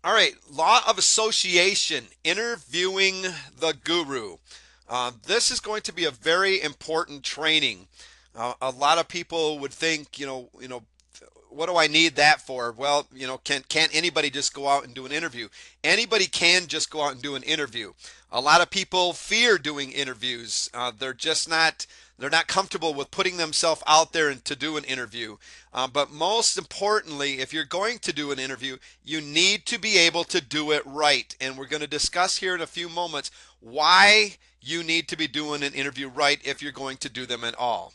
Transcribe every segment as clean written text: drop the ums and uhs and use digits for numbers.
All right, law of association, interviewing the guru. This is going to be a very important training. A lot of people would think, what do I need that for? Well, can't anybody just go out and do an interview? Anybody can just go out and do an interview. A lot of people fear doing interviews. They're not comfortable with putting themselves out there and to do an interview. But most importantly, if you're going to do an interview, you need to be able to do it right. And we're going to discuss here in a few moments why you need to be doing an interview right if you're going to do them at all.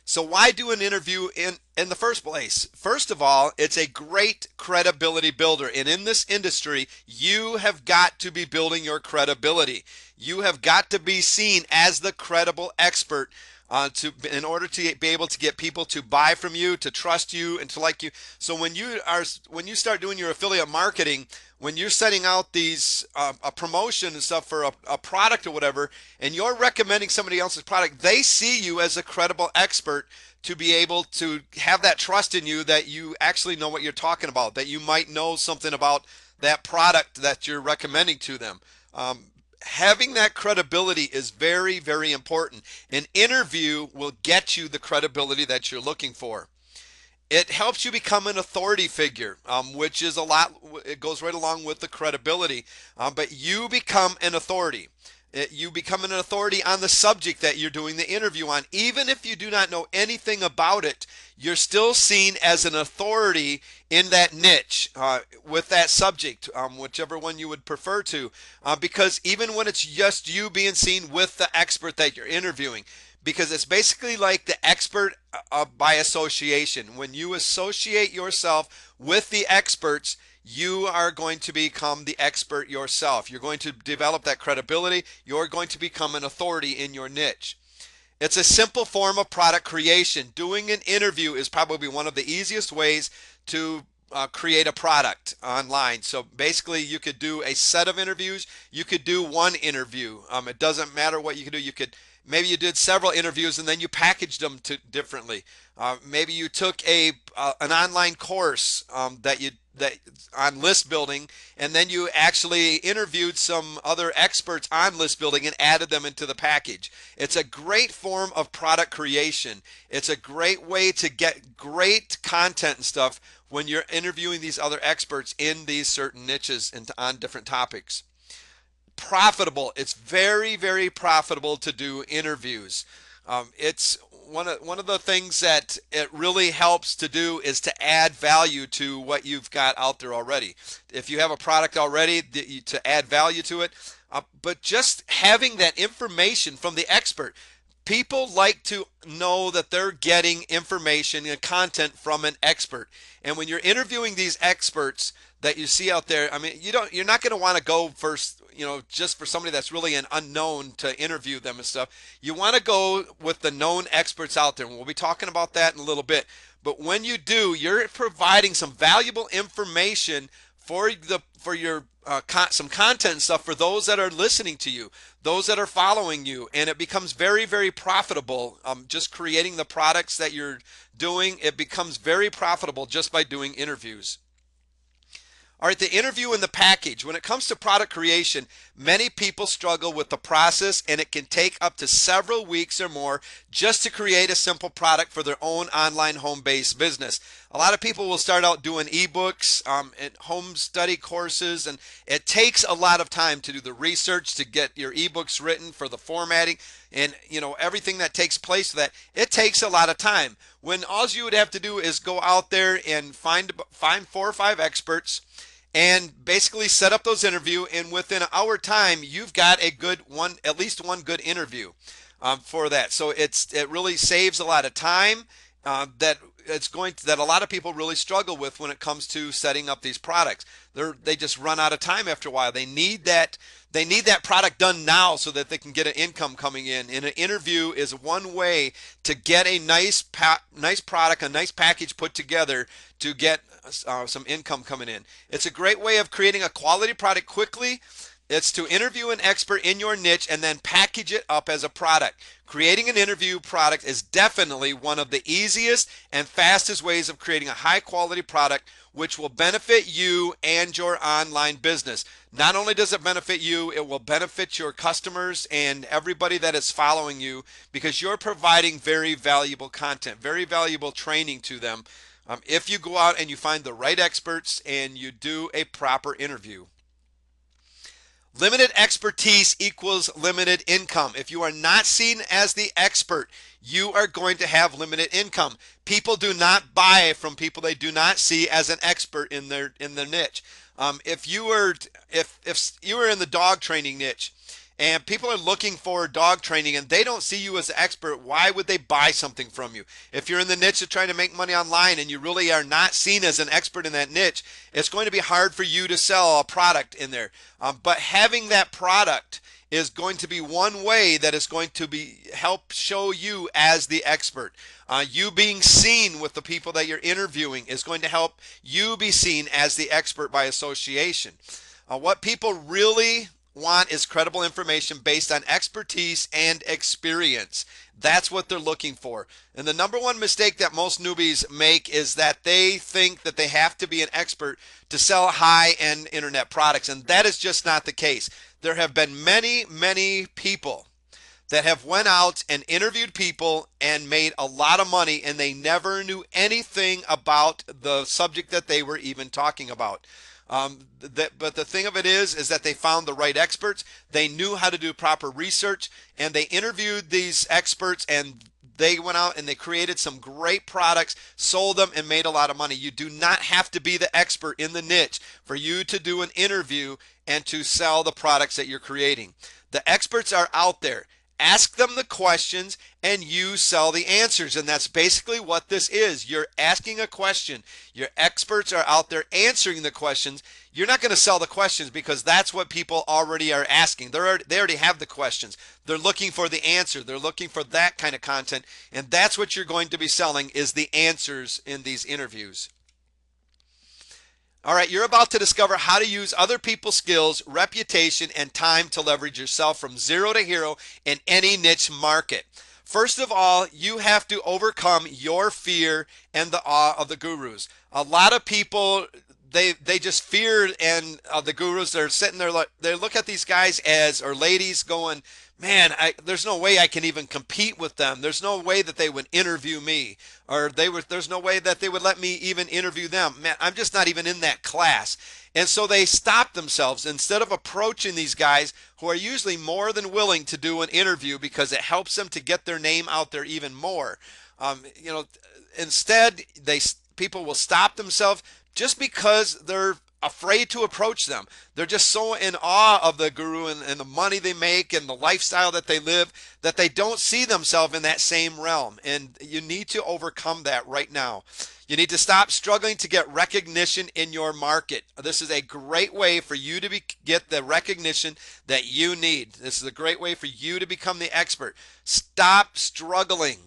So why do an interview in the first place? First of all, it's a great credibility builder. And in this industry, you have got to be building your credibility. You have got to be seen as the credible expert in order to be able to get people to buy from you, to trust you, and to like you. So when you start doing your affiliate marketing, when you're setting out these a promotion and stuff for a product or whatever, and you're recommending somebody else's product, they see you as a credible expert to be able to have that trust in you that you actually know what you're talking about, that you might know something about that product that you're recommending to them. Having that credibility is very, very important. An interview will get you the credibility that you're looking for. It helps you become an authority figure, which is a lot, it goes right along with the credibility. But you become an authority. You become an authority on the subject that you're doing the interview on. Even if you do not know anything about it, you're still seen as an authority in that niche with that subject, whichever one you would prefer to. Because even when it's just you being seen with the expert that you're interviewing, because it's basically like the expert by association. When you associate yourself with the experts, you are going to become the expert yourself. You're going to develop that credibility. You're going to become an authority in your niche. It's a simple form of product creation. Doing an interview is probably one of the easiest ways to create a product online. So basically, you could do a set of interviews. You could do one interview. It doesn't matter what you could do. Maybe you did several interviews and then you packaged them differently. Maybe you took an online course that on list building, and then you actually interviewed some other experts on list building and added them into the package. It's a great form of product creation. It's a great way to get great content and stuff when you're interviewing these other experts in these certain niches and on different topics. Profitable. It's very, very profitable to do interviews. It's one of the things that it really helps to do is to add value to what you've got out there already. If you have a product already, to add value to it, but just having that information from the expert. People like to know that they're getting information and content from an expert. And when you're interviewing these experts that you see out there, I mean, you're not going to want to go first, just for somebody that's really an unknown to interview them and stuff. You want to go with the known experts out there. And we'll be talking about that in a little bit. But when you do, you're providing some valuable information for your some content and stuff for those that are listening to you, those that are following you, and it becomes very, very profitable. Just creating the products that you're doing, it becomes very profitable just by doing interviews. All right, the interview and the package. When it comes to product creation, many people struggle with the process, and it can take up to several weeks or more just to create a simple product for their own online home-based business. A lot of people will start out doing ebooks and home study courses, and it takes a lot of time to do the research to get your ebooks written for the formatting and everything that takes place with that. It takes a lot of time. When all you would have to do is go out there and find 4 or 5 experts and basically set up those interview, and within an hour time you've got a good one, at least one good interview for that. So it really saves a lot of time that a lot of people really struggle with when it comes to setting up these products. They just run out of time after a while. They need that product done now so that they can get an income coming in. And an interview is one way to get a nice product, a nice package put together to get some income coming in. It's a great way of creating a quality product quickly It's to interview an expert in your niche and then package it up as a product. Creating an interview product is definitely one of the easiest and fastest ways of creating a high quality product which will benefit you and your online business. Not only does it benefit you, it will benefit your customers and everybody that is following you because you're providing very valuable content, very valuable training to them if you go out and you find the right experts and you do a proper interview. Limited expertise equals limited income. If you are not seen as the expert, you are going to have limited income. People do not buy from people they do not see as an expert in their niche. If you were in the dog training niche and people are looking for dog training and they don't see you as an expert, why would they buy something from you? If you're in the niche of trying to make money online and you really are not seen as an expert in that niche, it's going to be hard for you to sell a product in there. But having that product is going to be one way that is going to help show you as the expert. You being seen with the people that you're interviewing is going to help you be seen as the expert by association. What people really want is credible information based on expertise and experience. That's what they're looking for. And the number one mistake that most newbies make is that they think that they have to be an expert to sell high-end internet products, and that is just not the case. There have been many people that have went out and interviewed people and made a lot of money, and they never knew anything about the subject that they were even talking about. But the thing of it is that they found the right experts. They knew how to do proper research, and they interviewed these experts, and they went out and they created some great products, sold them, and made a lot of money. You do not have to be the expert in the niche for you to do an interview and to sell the products that you're creating. The experts are out there. Ask them the questions and you sell the answers. And that's basically what this is. You're asking a question. Your experts are out there answering the questions. You're not going to sell the questions because that's what people already are asking. They already have the questions. They're looking for the answer. They're looking for that kind of content. And that's what you're going to be selling is the answers in these interviews. All right, you're about to discover how to use other people's skills, reputation, and time to leverage yourself from zero to hero in any niche market. First of all, you have to overcome your fear and the awe of the gurus. A lot of people, they just fear and the gurus. They're sitting there, they look at these guys or ladies going, man, there's no way I can even compete with them. There's no way that they would interview me, or there's no way that they would let me even interview them. Man, I'm just not even in that class. And so they stop themselves instead of approaching these guys who are usually more than willing to do an interview because it helps them to get their name out there even more. Instead, people will stop themselves just because they're afraid to approach them. They're just so in awe of the guru and the money they make and the lifestyle that they live that they don't see themselves in that same realm. And you need to overcome that right now. You need to stop struggling to get recognition in your market. This is a great way for you to get the recognition that you need. This is a great way for you to become the expert. Stop struggling.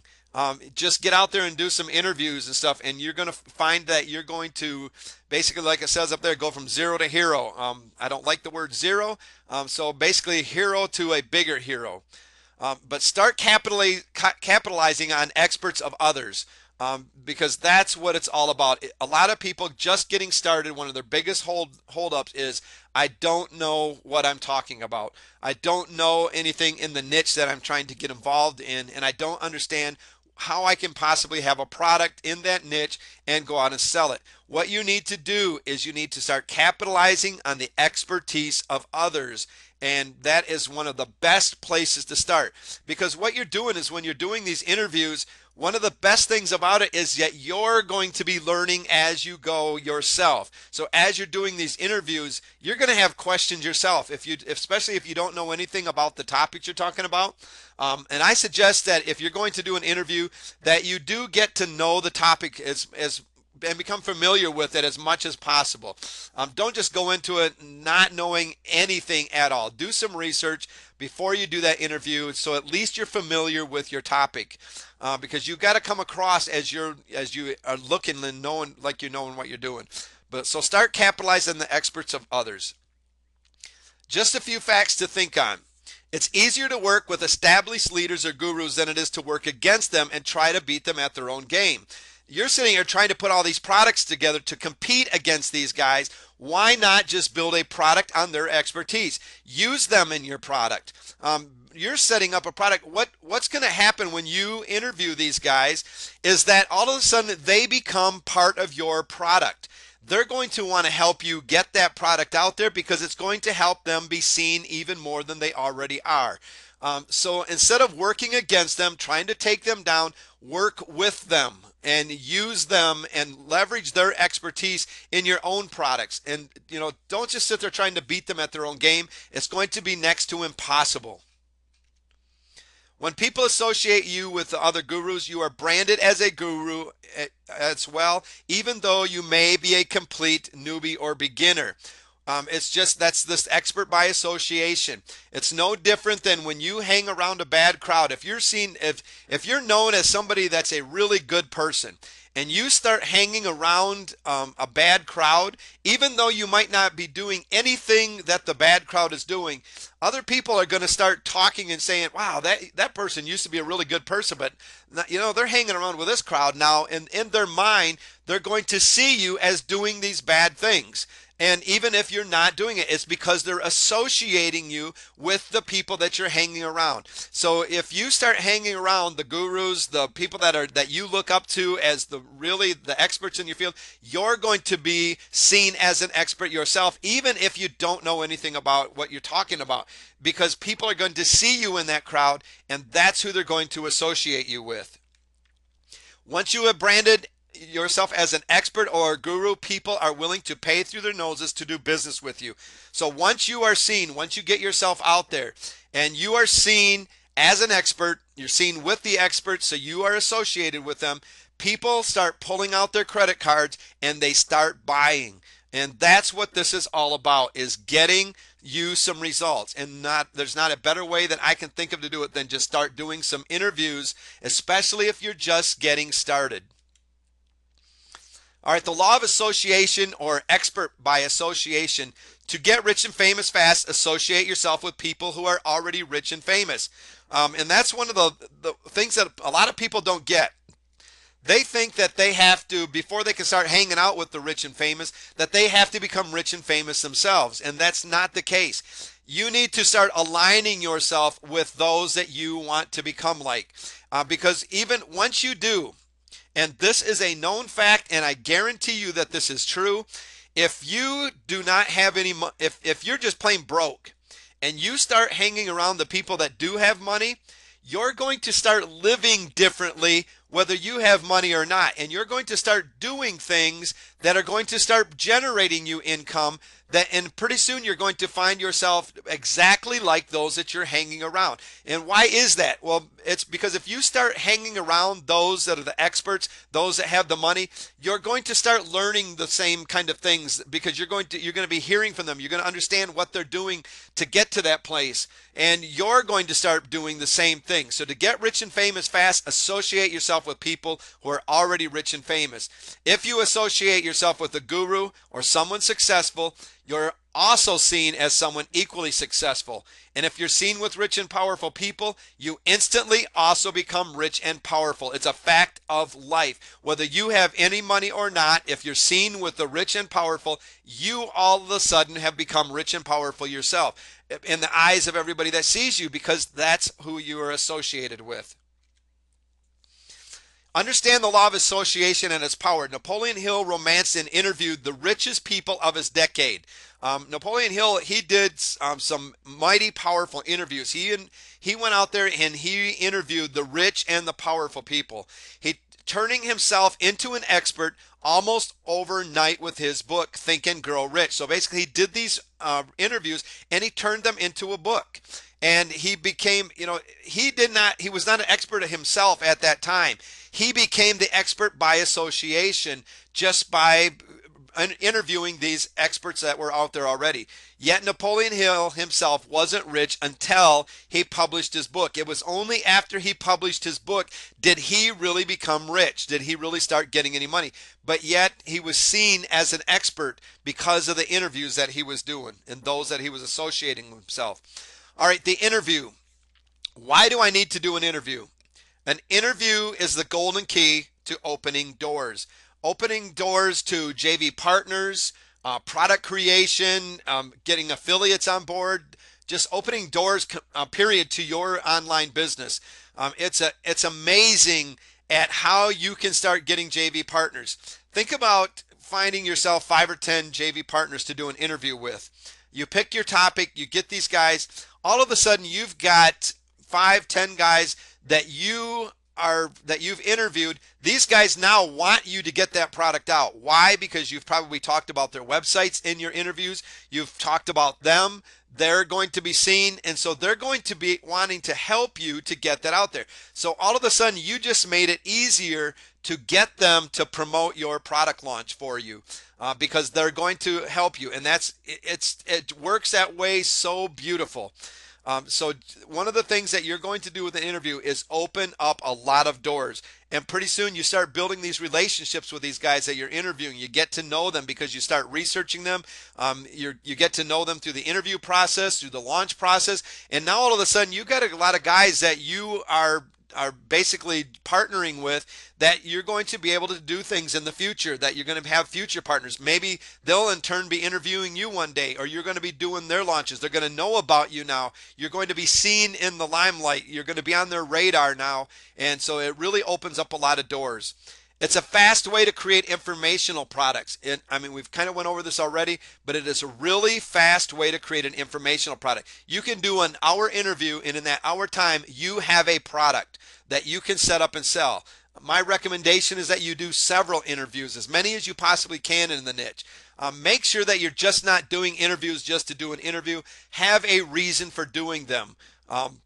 Just get out there and do some interviews and stuff, and you're going to find that you're going to basically, like it says up there, go from zero to hero. I don't like the word zero, so basically hero to a bigger hero. But start capitalizing on experts of others, because that's what it's all about. A lot of people just getting started, one of their biggest holdups is, I don't know what I'm talking about. I don't know anything in the niche that I'm trying to get involved in, and I don't understand how I can possibly have a product in that niche and go out and sell it. What you need to do is you need to start capitalizing on the expertise of others. And that is one of the best places to start, because what you're doing is when you're doing these interviews, one of the best things about it is that you're going to be learning as you go yourself. So as you're doing these interviews, you're going to have questions yourself, especially if you don't know anything about the topics you're talking about. And I suggest that if you're going to do an interview, that you do get to know the topic and become familiar with it as much as possible. Don't just go into it not knowing anything at all. Do some research before you do that interview, so at least you're familiar with your topic, because you've got to come across as you are looking and knowing, like you're knowing what you're doing. So start capitalizing on the experts of others. Just a few facts to think on. It's easier to work with established leaders or gurus than it is to work against them and try to beat them at their own game. You're sitting here trying to put all these products together to compete against these guys. Why not just build a product on their expertise? Use them in your product. You're setting up a product. What's going to happen when you interview these guys is that all of a sudden they become part of your product. They're going to want to help you get that product out there because it's going to help them be seen even more than they already are. So instead of working against them, trying to take them down, work with them and use them and leverage their expertise in your own products. And don't just sit there trying to beat them at their own game. It's going to be next to impossible. When people associate you with the other gurus, you are branded as a guru as well, even though you may be a complete newbie or beginner. It's just that's this expert by association. It's no different than when you hang around a bad crowd. If you're known as somebody that's a really good person, and you start hanging around a bad crowd, even though you might not be doing anything that the bad crowd is doing, other people are going to start talking and saying, wow, that person used to be a really good person, but they're hanging around with this crowd now, and in their mind, they're going to see you as doing these bad things. And even if you're not doing it, it's because they're associating you with the people that you're hanging around. So if you start hanging around the gurus, the people that you look up to as the experts in your field, you're going to be seen as an expert yourself, even if you don't know anything about what you're talking about, because people are going to see you in that crowd, and that's who they're going to associate you with. Once you have branded yourself as an expert or a guru, people are willing to pay through their noses to do business with you. So once you are seen, once you get yourself out there and you are seen as an expert, you're seen with the experts, so you are associated with them, people start pulling out their credit cards and they start buying. And that's what this is all about, is getting you some results. And there's not a better way that I can think of to do it than just start doing some interviews, especially if you're just getting started. All right, the law of association, or expert by association. To get rich and famous fast, associate yourself with people who are already rich and famous. And that's one of the things that a lot of people don't get. They think that they have to, before they can start hanging out with the rich and famous, that they have to become rich and famous themselves. And that's not the case. You need to start aligning yourself with those that you want to become like. Because even once you do, and this is a known fact, and I guarantee you that this is true, if you do not have any money, if you're just plain broke, and you start hanging around the people that do have money, you're going to start living differently whether you have money or not. And you're going to start doing things that are going to start generating you income, and pretty soon you're going to find yourself exactly like those that you're hanging around. And why is that? Well, it's because if you start hanging around those that are the experts, those that have the money, you're going to start learning the same kind of things, because you're going to be hearing from them. You're going to understand what they're doing to get to that place, and you're going to start doing the same thing. So to get rich and famous fast, associate yourself with people who are already rich and famous. If you associate yourself with a guru or someone successful, you're also seen as someone equally successful. And if you're seen with rich and powerful people, you instantly also become rich and powerful. It's a fact of life. Whether you have any money or not, if you're seen with the rich and powerful, you all of a sudden have become rich and powerful yourself in the eyes of everybody that sees you, because that's who you are associated with. Understand the law of association and its power. Napoleon Hill romanced and interviewed the richest people of his decade. Napoleon Hill, he did some mighty powerful interviews. He went out there and he interviewed the rich and the powerful people. He turning himself into an expert almost overnight with his book, Think and Grow Rich. So basically he did these interviews and he turned them into a book. And he became, he was not an expert himself at that time. He became the expert by association just by interviewing these experts that were out there already. Yet Napoleon Hill himself wasn't rich until he published his book. It was only after he published his book did he really become rich, did he really start getting any money. But yet he was seen as an expert because of the interviews that he was doing and those that he was associating with himself. All right, the interview. Why do I need to do an interview? An interview is the golden key to opening doors. Opening doors to JV partners, product creation, getting affiliates on board, just opening doors, period, to your online business. It's amazing at how you can start getting JV partners. Think about finding yourself 5 or 10 JV partners to do an interview with. You pick your topic, you get these guys, all of a sudden you've got 5, 10 guys that you've interviewed. These guys now want you to get that product out. Why? Because you've probably talked about their websites in your interviews. You've talked about them. They're going to be seen, and so they're going to be wanting to help you to get that out there. So all of a sudden you just made it easier to get them to promote your product launch for you, because they're going to help you, and it works that way so beautiful. So one of the things that you're going to do with an interview is open up a lot of doors. And pretty soon you start building these relationships with these guys that you're interviewing. You get to know them because you start researching them. You get to know them through the interview process, through the launch process. And now all of a sudden you got a lot of guys that you are basically partnering with, that you're going to be able to do things in the future, that you're going to have future partners. Maybe they'll in turn be interviewing you one day, or you're going to be doing their launches. They're going to know about you now. You're going to be seen in the limelight. You're going to be on their radar now. And so it really opens up a lot of doors. It's a fast way to create informational products. I mean, we've kind of went over this already, but it is a really fast way to create an informational product. You can do an hour interview, and in that hour time, you have a product that you can set up and sell. My recommendation is that you do several interviews, as many as you possibly can in the niche. Make sure that you're just not doing interviews just to do an interview. Have a reason for doing them.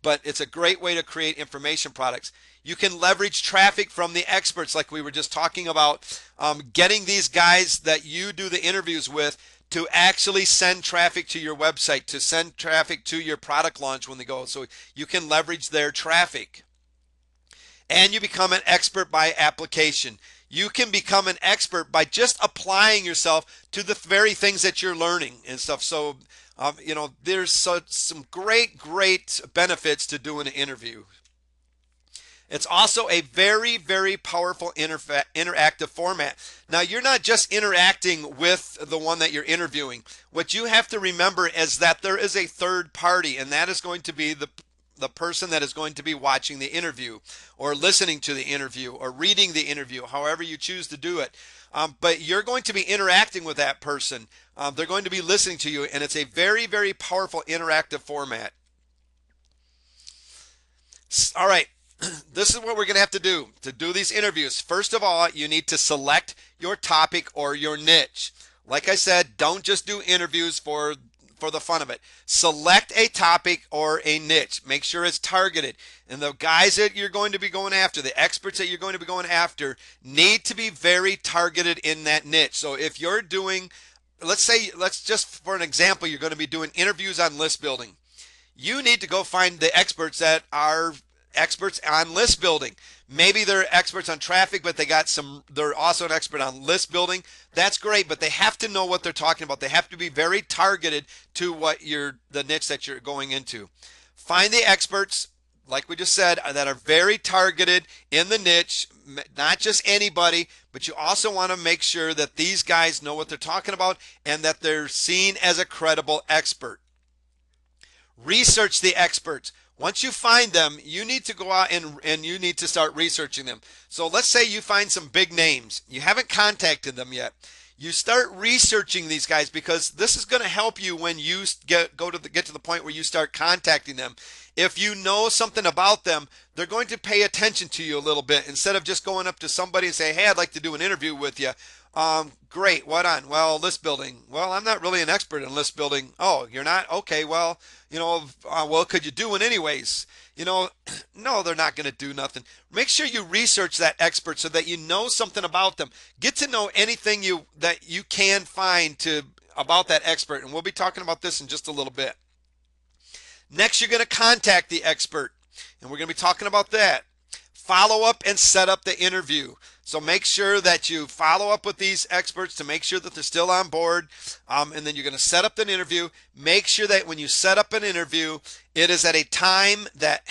But it's a great way to create information products. You can leverage traffic from the experts, like we were just talking about, getting these guys that you do the interviews with to actually send traffic to your website, to send traffic to your product launch when they go. So you can leverage their traffic. And you become an expert by application. You can become an expert by just applying yourself to the very things that you're learning and stuff. So, there's some great benefits to doing an interview. It's also a very, very powerful interactive format. Now, you're not just interacting with the one that you're interviewing. What you have to remember is that there is a third party, and that is going to be the person that is going to be watching the interview, or listening to the interview, or reading the interview, however you choose to do it. But you're going to be interacting with that person. They're going to be listening to you, and it's a very, very powerful interactive format. All right. This is what we're going to have to do these interviews. First of all, you need to select your topic or your niche. Like I said, don't just do interviews for the fun of it. Select a topic or a niche. Make sure it's targeted. And the guys that you're going to be going after, the experts that you're going to be going after, need to be very targeted in that niche. So if you're doing, let's just for an example, you're going to be doing interviews on list building. You need to go find the experts that are experts on list building. Maybe they're experts on traffic, but they're also an expert on list building. That's great, but they have to know what they're talking about. They have to be very targeted to the niche that you're going into. Find the experts, like we just said, that are very targeted in the niche, not just anybody, but you also want to make sure that these guys know what they're talking about and that they're seen as a credible expert. Research the experts. Once you find them, you need to go out and you need to start researching them. So let's say you find some big names. You haven't contacted them yet. You start researching these guys, because this is going to help you when you get to the point where you start contacting them. If you know something about them, they're going to pay attention to you a little bit, instead of just going up to somebody and say, hey, I'd like to do an interview with you. Great. What on? Well, list building. Well, I'm not really an expert in list building. Oh, you're not? Okay. Well, well, could you do it anyways? No, they're not going to do nothing. Make sure you research that expert so that you know something about them. Get to know anything that you can find to about that expert, and we'll be talking about this in just a little bit. Next, you're going to contact the expert, and we're going to be talking about that. Follow up and set up the interview. So make sure that you follow up with these experts to make sure that they're still on board. And then you're going to set up an interview. Make sure that when you set up an interview, it is at a time that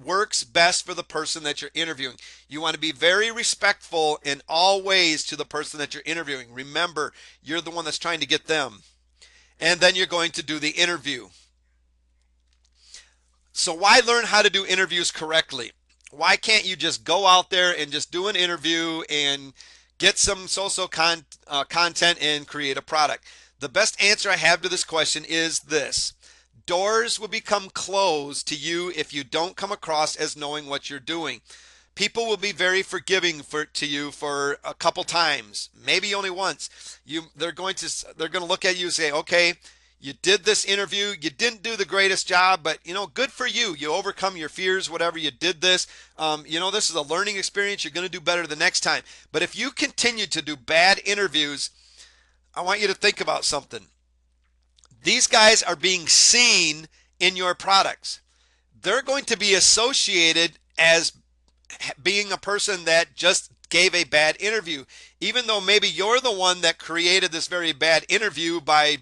works best for the person that you're interviewing. You want to be very respectful in all ways to the person that you're interviewing. Remember, you're the one that's trying to get them. And then you're going to do the interview. So why learn how to do interviews correctly? Why can't you just go out there and just do an interview and get some content and create a product? The best answer I have to this question is this. Doors will become closed to you if you don't come across as knowing what you're doing. People will be very forgiving to you for a couple times, maybe only once. They're going to look at you and say, okay, you did this interview. You didn't do the greatest job, but good for you. You overcome your fears, whatever. You did this. This is a learning experience. You're going to do better the next time. But if you continue to do bad interviews, I want you to think about something. These guys are being seen in your products. They're going to be associated as being a person that just gave a bad interview, even though maybe you're the one that created this very bad interview by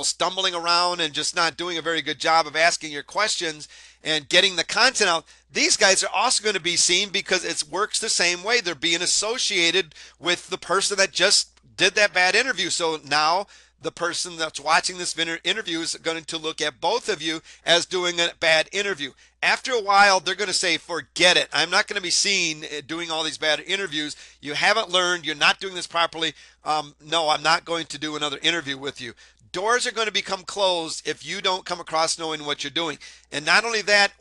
stumbling around and just not doing a very good job of asking your questions and getting the content out. These guys are also going to be seen because it works the same way. They're being associated with the person that just did that bad interview. So now the person that's watching this interview is going to look at both of you as doing a bad interview. After a while, they're going to say, forget it. I'm not going to be seen doing all these bad interviews. You haven't learned. You're not doing this properly. No, I'm not going to do another interview with you. Doors are going to become closed if you don't come across knowing what you're doing. And not only that,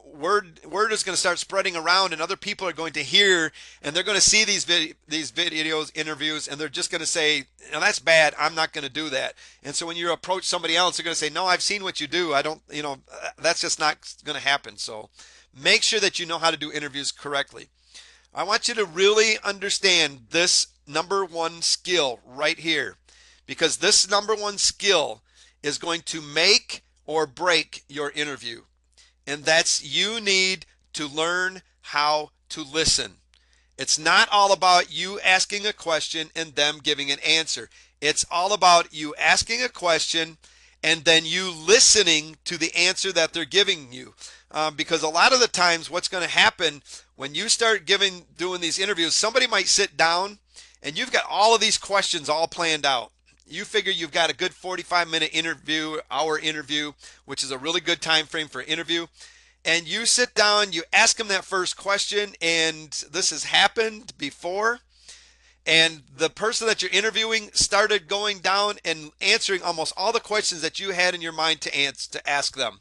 word is going to start spreading around, and other people are going to hear, and they're going to see these videos, interviews, and they're just going to say, that's bad. I'm not going to do that. And so when you approach somebody else, they're going to say, no, I've seen what you do. I don't, that's just not going to happen. So make sure that you know how to do interviews correctly. I want you to really understand this number one skill right here, because this number one skill is going to make or break your interview. And that's, you need to learn how to listen. It's not all about you asking a question and them giving an answer. It's all about you asking a question and then you listening to the answer that they're giving you. Because a lot of the times what's going to happen when you start doing these interviews, somebody might sit down and you've got all of these questions all planned out. You figure you've got a good 45-minute interview, hour interview, which is a really good time frame for an interview. And you sit down, you ask them that first question, and this has happened before. And the person that you're interviewing started going down and answering almost all the questions that you had in your mind to ask them.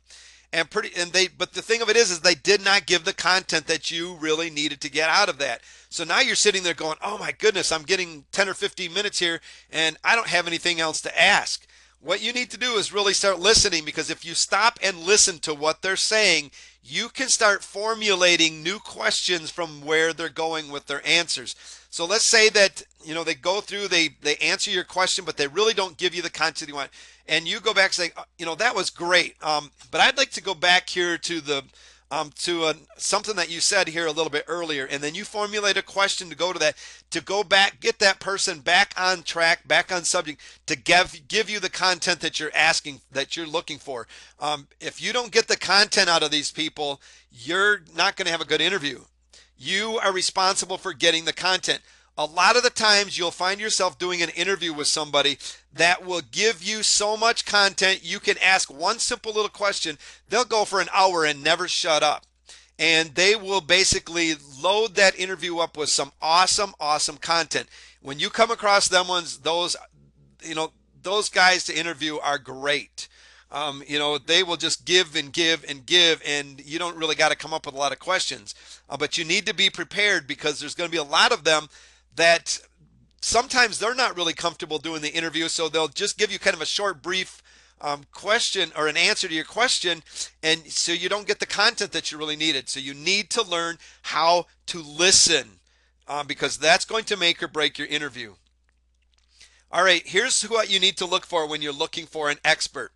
But the thing of it is they did not give the content that you really needed to get out of that. So now you're sitting there going, oh my goodness, I'm getting 10 or 15 minutes here and I don't have anything else to ask. What you need to do is really start listening, because if you stop and listen to what they're saying, you can start formulating new questions from where they're going with their answers. So let's say that they go through, they answer your question, but they really don't give you the content you want. And you go back and say, that was great, but I'd like to go back here to something that you said here a little bit earlier, and then you formulate a question to go to that, to go back, get that person back on track, back on subject, to give you the content that you're asking, that you're looking for. If you don't get the content out of these people, you're not going to have a good interview. You are responsible for getting the content. A lot of the times you'll find yourself doing an interview with somebody that will give you so much content. You can ask one simple little question. They'll go for an hour and never shut up. And they will basically load that interview up with some awesome, awesome content. When you come across those guys to interview are great. They will just give and give and give, and you don't really got to come up with a lot of questions. But you need to be prepared, because there's going to be a lot of them that sometimes they're not really comfortable doing the interview, so they'll just give you kind of a short, brief question or an answer to your question, and so you don't get the content that you really needed. So you need to learn how to listen because that's going to make or break your interview. All right, here's what you need to look for when you're looking for an expert.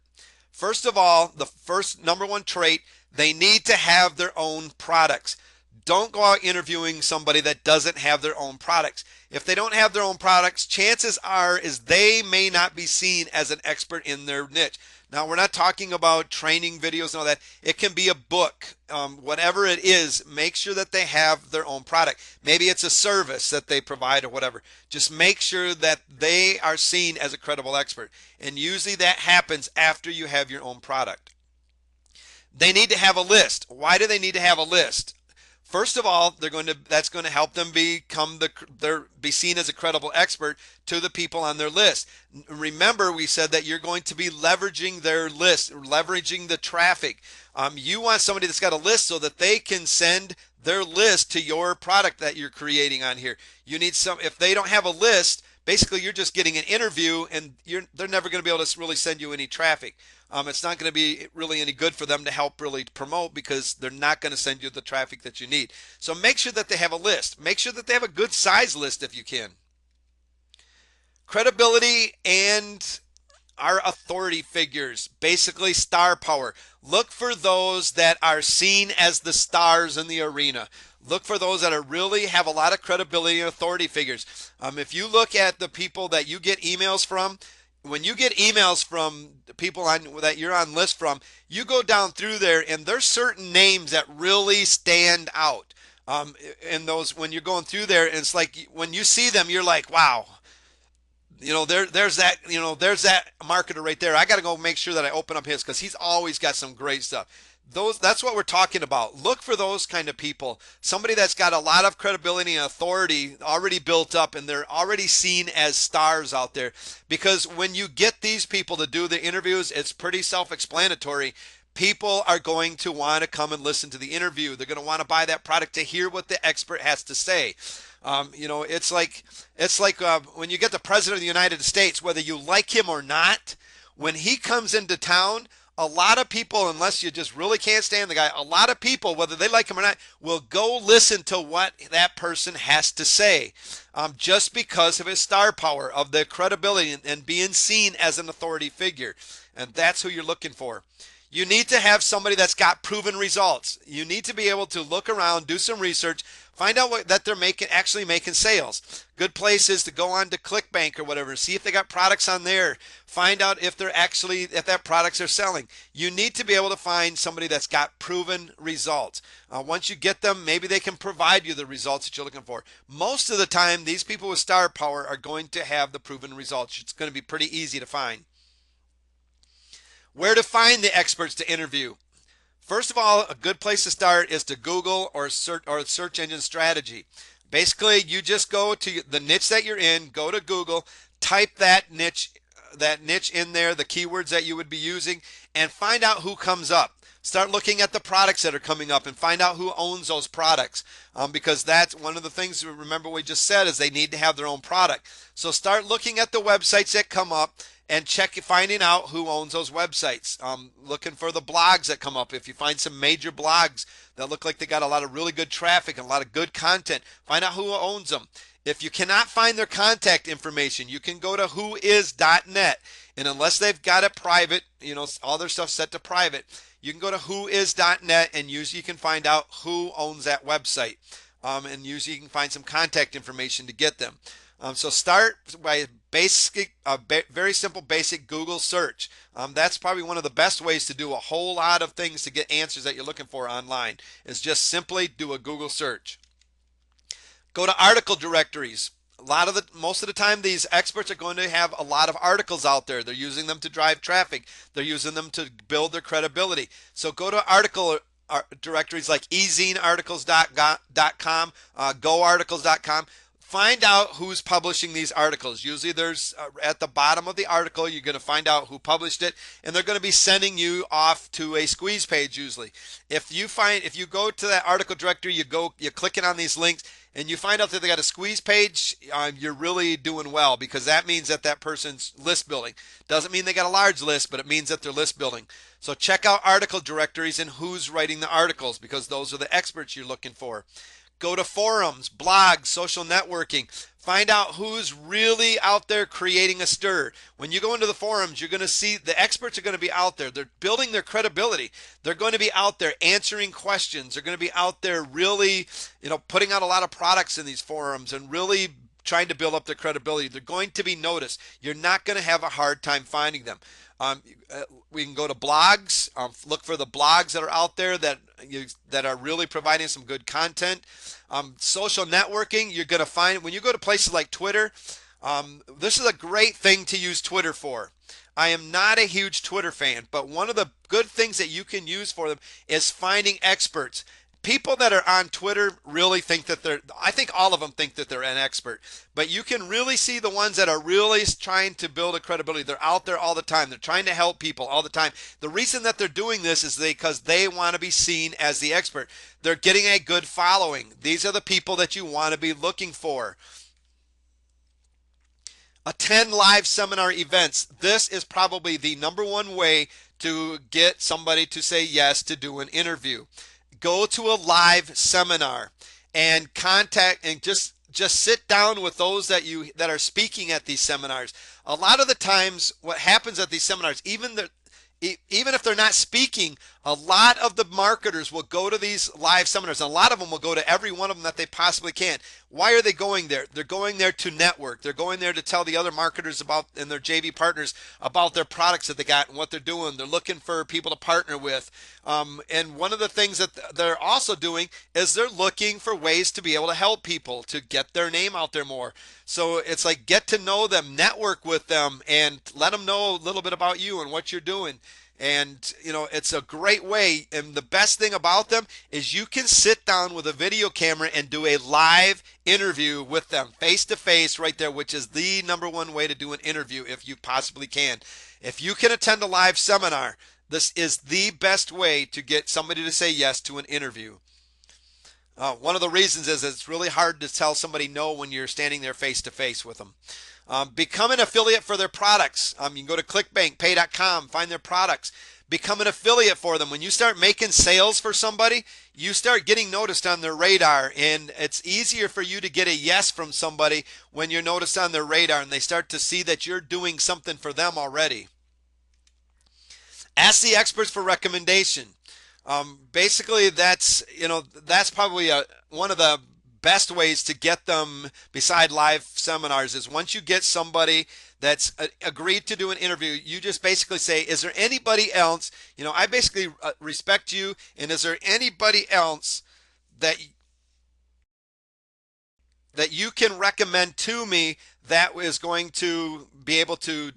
First of all, the first number one trait, they need to have their own products. Don't go out interviewing somebody that doesn't have their own products. If they don't have their own products, chances are is they may not be seen as an expert in their niche. Now, we're not talking about training videos and all that. It can be a book, whatever it is. Make sure that they have their own product. Maybe it's a service that they provide or whatever. Just make sure that they are seen as a credible expert. And usually that happens after you have your own product. They need to have a list. Why do they need to have a list? First of all, that's going to help them be seen as a credible expert to the people on their list. Remember, we said that you're going to be leveraging their list, leveraging the traffic. You want somebody that's got a list so that they can send their list to your product that you're creating on here. You need if they don't have a list, basically you're just getting an interview and they're never going to be able to really send you any traffic. It's not going to be really any good for them to help really promote because they're not going to send you the traffic that you need. So make sure that they have a list. Make sure that they have a good size list if you can. Credibility and our authority figures, basically star power. Look for those that are seen as the stars in the arena. Look for those that really have a lot of credibility and authority figures. If you look at the people that you get emails from, when you get emails from people that you're on list from, you go down through there and there's certain names that really stand out. And those, when you're going through there, it's like when you see them, you're like, wow, there's that marketer right there. I got to go make sure that I open up his because he's always got some great stuff. That's what we're talking about. Look for those kind of people. Somebody that's got a lot of credibility and authority already built up and they're already seen as stars out there. Because when you get these people to do the interviews, it's pretty self-explanatory. People are going to want to come and listen to the interview. They're going to want to buy that product to hear what the expert has to say. It's like when you get the President of the United States, whether you like him or not, when he comes into town, a lot of people, unless you just really can't stand the guy, a lot of people, whether they like him or not, will go listen to what that person has to say just because of his star power, of the credibility and being seen as an authority figure. And that's who you're looking for. You need to have somebody that's got proven results. You need to be able to look around, do some research, find out that they're actually making sales. Good place is to go on to ClickBank or whatever, see if they got products on there. Find out if that products are selling. You need to be able to find somebody that's got proven results. Once you get them, maybe they can provide you the results that you're looking for. Most of the time, these people with star power are going to have the proven results. It's going to be pretty easy to find. Where to find the experts to interview? First of all, a good place to start is to Google or search engine strategy. Basically, you just go to the niche that you're in, go to Google, type that niche in there, the keywords that you would be using, and find out who comes up. Start looking at the products that are coming up and find out who owns those products because that's one of the things, remember we just said, is they need to have their own product. So start looking at the websites that come up and finding out who owns those websites. Looking for the blogs that come up. If you find some major blogs that look like they got a lot of really good traffic and a lot of good content, find out who owns them. If you cannot find their contact information, you can go to whois.net. And unless they've got it private, all their stuff set to private, you can go to whois.net and usually you can find out who owns that website. And usually you can find some contact information to get them. So start by very simple basic Google search. That's probably one of the best ways to do a whole lot of things to get answers that you're looking for online, is just simply do a Google search. Go to article directories. Most of the time these experts are going to have a lot of articles out there. They're using them to drive traffic. They're using them to build their credibility. So go to article directories like ezinearticles.com, goarticles.com. find out who's publishing these articles. Usually there's at the bottom of the article, you're going to find out who published it, and they're going to be sending you off to a squeeze page usually. If you go to that article directory, you're clicking on these links, and you find out that they got a squeeze page, you're really doing well, because that means that that person's list building. Doesn't mean they got a large list, but it means that they're list building. So check out article directories and who's writing the articles, because those are the experts you're looking for. Go to forums, blogs, social networking. Find out who's really out there creating a stir. When you go into the forums, you're going to see the experts are going to be out there. They're building their credibility. They're going to be out there answering questions. They're going to be out there really, putting out a lot of products in these forums and really trying to build up their credibility. They're going to be noticed. You're not going to have a hard time finding them. We can go to blogs, look for the blogs that are out there that are really providing some good content. Social networking, you're going to find when you go to places like Twitter, this is a great thing to use Twitter for. I am not a huge Twitter fan, but one of the good things that you can use for them is finding experts. People that are on Twitter really think that I think all of them think that they're an expert, but you can really see the ones that are really trying to build a credibility. They're out there all the time. They're trying to help people all the time. The reason that they're doing this is because they want to be seen as the expert. They're getting a good following. These are the people that you want to be looking for. Attend live seminar events. This is probably the number one way to get somebody to say yes to do an interview. Go to a live seminar and contact and just sit down with those that are speaking at these seminars. A lot of the times what happens at these seminars, even if they're not speaking, a lot of the marketers will go to these live seminars, and a lot of them will go to every one of them that they possibly can. Why are they going there? They're going there to network. They're going there to tell the other marketers about and their JV partners about their products that they got and what they're doing. They're looking for people to partner with. And one of the things that they're also doing is they're looking for ways to be able to help people to get their name out there more. So it's like get to know them, network with them, and let them know a little bit about you and what you're doing. And it's a great way, and the best thing about them is you can sit down with a video camera and do a live interview with them face to face right there, which is the number one way to do an interview if you possibly can. If you can attend a live seminar, this is the best way to get somebody to say yes to an interview. One of the reasons is it's really hard to tell somebody no when you're standing there face to face with them. Become an affiliate for their products. You can go to ClickBank, Pay.com, find their products. Become an affiliate for them. When you start making sales for somebody, you start getting noticed on their radar, and it's easier for you to get a yes from somebody when you're noticed on their radar and they start to see that you're doing something for them already. Ask the experts for recommendation. Basically, that's probably one of the best ways to get them beside live seminars is once you get somebody that's agreed to do an interview, you just basically say, is there anybody else, I basically respect you, and is there anybody else that you can recommend to me that is going to be able to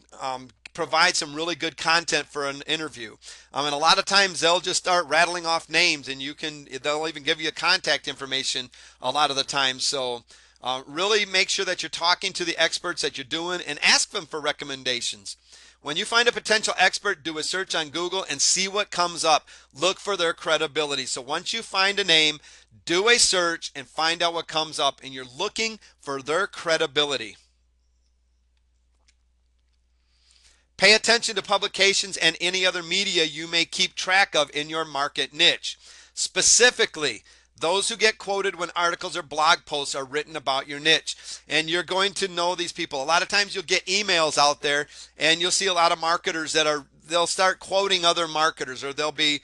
provide some really good content for an interview. And a lot of times they'll just start rattling off names, and they'll even give you contact information a lot of the time. So really make sure that you're talking to the experts that you're doing and ask them for recommendations. When you find a potential expert, do a search on Google and see what comes up. Look for their credibility. So once you find a name, do a search and find out what comes up, and you're looking for their credibility. Pay attention to publications and any other media you may keep track of in your market niche. Specifically, those who get quoted when articles or blog posts are written about your niche. And you're going to know these people. A lot of times you'll get emails out there, and you'll see a lot of marketers they'll start quoting other marketers, or they'll be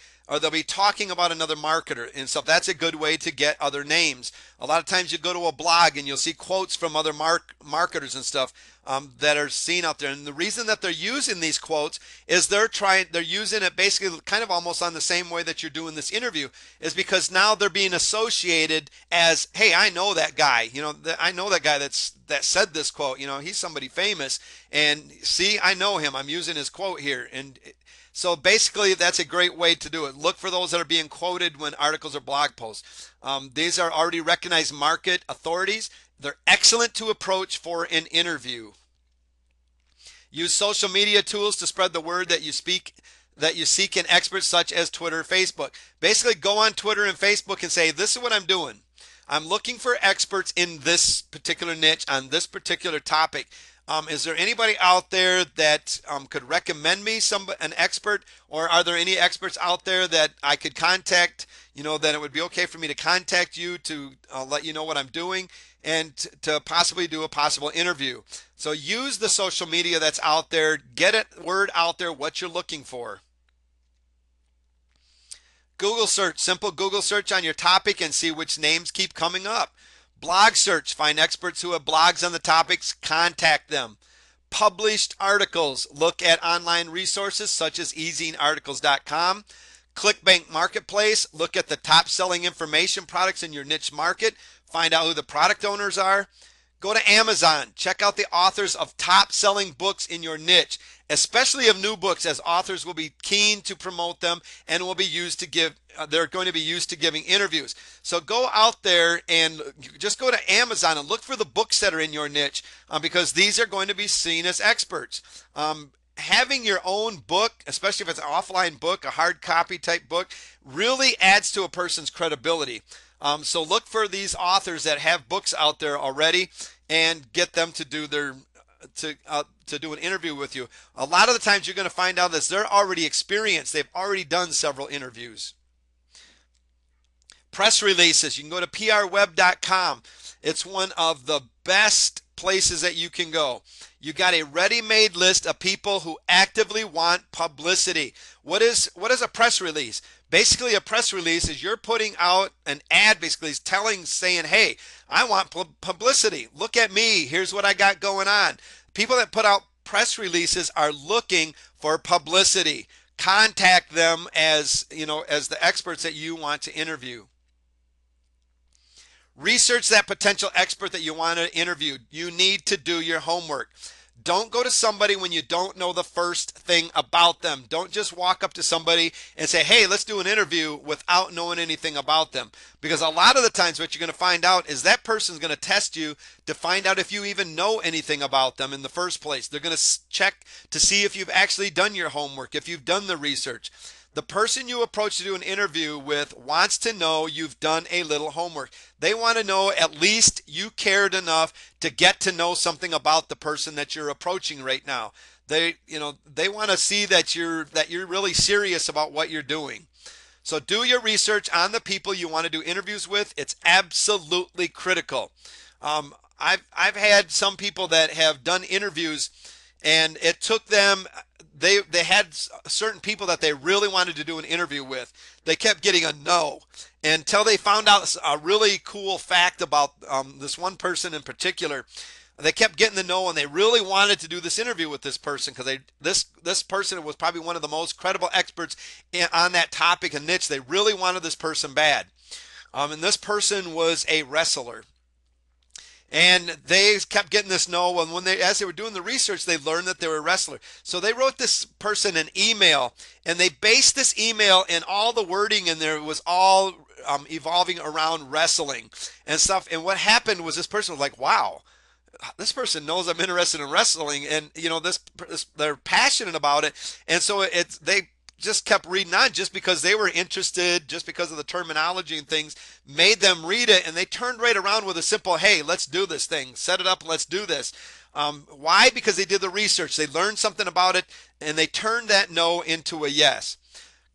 talking about another marketer and stuff. That's a good way to get other names. A lot of times you go to a blog and you'll see quotes from other marketers and stuff that are seen out there. And the reason that they're using these quotes is they're using it basically kind of almost on the same way that you're doing this interview, is because now they're being associated as, hey, I know that guy. I know that guy that said this quote. He's somebody famous, and see, I know him. I'm using his quote here. And so basically, that's a great way to do it. Look for those that are being quoted when articles or blog posts. These are already recognized market authorities, They're excellent to approach for an interview. Use social media tools to spread the word that you seek in experts such as Twitter, Facebook. Basically, go on Twitter and Facebook and say, this is what I'm doing. I'm looking for experts in this particular niche on this particular topic. Is there anybody out there that could recommend me an expert, or are there any experts out there that I could contact? That it would be okay for me to contact you to let you know what I'm doing and to possibly do a possible interview. So use the social media that's out there. Get it word out there what you're looking for. Google search, simple Google search on your topic and see which names keep coming up. Blog search, find experts who have blogs on the topics, contact them. Published articles, look at online resources such as ezingarticles.com. ClickBank Marketplace, look at the top selling information products in your niche market, find out who the product owners are. Go to Amazon, check out the authors of top selling books in your niche, especially of new books, as authors will be keen to promote them and will be used to give, they're going to be used to giving interviews. So go out there and just go to Amazon and look for the books that are in your niche, because these are going to be seen as experts. Having your own book, especially if it's an offline book, a hard copy type book, really adds to a person's credibility. So look for these authors that have books out there already and get them to do to do an interview with you. A lot of the times you're going to find out that they're already experienced. They've already done several interviews. Press releases. You can go to prweb.com. It's one of the best places that you can go. You got a ready-made list of people who actively want publicity. What is a press release? Basically, a press release is you're putting out an ad, basically saying, hey, I want publicity. Look at me. Here's what I got going on. People that put out press releases are looking for publicity. Contact them as the experts that you want to interview. Research that potential expert that you want to interview. You need to do your homework. Don't go to somebody when you don't know the first thing about them. Don't just walk up to somebody and say, hey, let's do an interview without knowing anything about them. Because a lot of the times what you're going to find out is that person's going to test you to find out if you even know anything about them in the first place. They're going to check to see if you've actually done your homework, if you've done the research. The person you approach to do an interview with wants to know you've done a little homework. They want to know at least you cared enough to get to know something about the person that you're approaching right now. They want to see that you're really serious about what you're doing. So do your research on the people you want to do interviews with. It's absolutely critical. I've had some people that have done interviews, and it took them. They had certain people that they really wanted to do an interview with. They kept getting a no until they found out a really cool fact about this one person in particular. They kept getting the no, and they really wanted to do this interview with this person because this person was probably one of the most credible experts on that topic and niche. They really wanted this person bad. And this person was a wrestler. And they kept getting this no, and as they were doing the research, they learned that they were a wrestler. So they wrote this person an email, and they based this email, and all the wording in there was all evolving around wrestling and stuff. And what happened was this person was like, wow, this person knows I'm interested in wrestling, and they're passionate about it. And so they just kept reading on just because they were interested, just because of the terminology and things made them read it, and they turned right around with a simple, hey, let's do this thing, set it up, let's do this. Why? Because they did the research, they learned something about it, and they turned that no into a yes.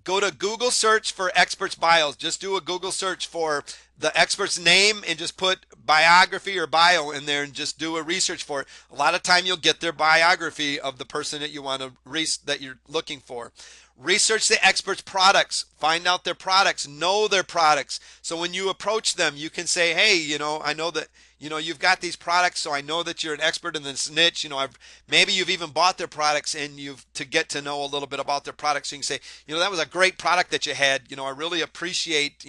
Go to Google search for experts bios. Just do a Google search for the expert's name and just put biography or bio in there and just do a research for it. A lot of time you'll get their biography of the person that you want to that you're looking for. Research the expert's products. Find out their products. Know their products. So when you approach them, you can say, hey, I know that you've got these products, so I know that you're an expert in this niche. Maybe you've even bought their products, and to get to know a little bit about their products. So you can say, that was a great product that you had. I really appreciate,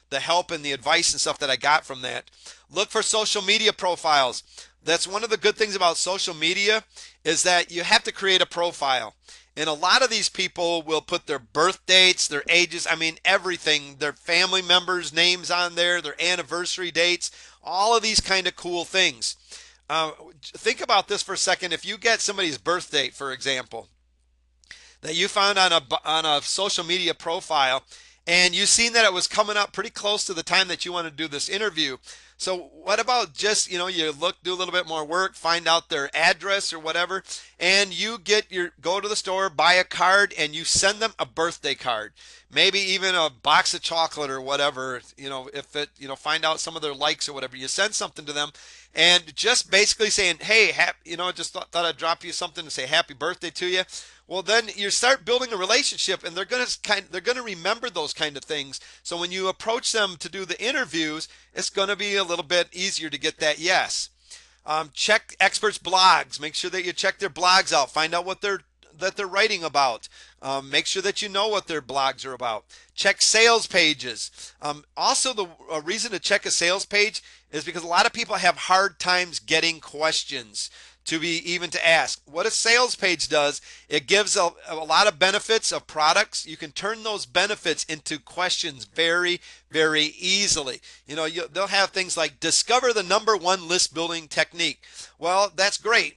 the help and the advice and stuff that I got from that. Look for social media profiles. That's one of the good things about social media is that you have to create a profile. And a lot of these people will put their birth dates, their ages, I mean, everything, their family members' names on there, their anniversary dates, all of these kind of cool things. Uh, think about this for a second. If you get somebody's birth date, for example, that you found on a social media profile, and you seen that it was coming up pretty close to the time that you want to do this interview. So what about just, you look, do a little bit more work, find out their address or whatever, and you go to the store, buy a card, and you send them a birthday card, maybe even a box of chocolate or whatever, if it, find out some of their likes or whatever. You send something to them, and just basically saying, hey, just thought I'd drop you something to say happy birthday to you. Well, then you start building a relationship, and they're gonna remember those kind of things. So when you approach them to do the interviews, it's gonna be a little bit easier to get that yes. Check experts' blogs. Make sure that you check their blogs out. Find out what they're writing about. Make sure that you know what their blogs are about. Check sales pages. Also, the reason to check a sales page is because a lot of people have hard times getting questions to ask. What a sales page does, it gives a lot of benefits of products. You can turn those benefits into questions very, very easily. They'll have things like discover the #1 list building technique. Well, that's great.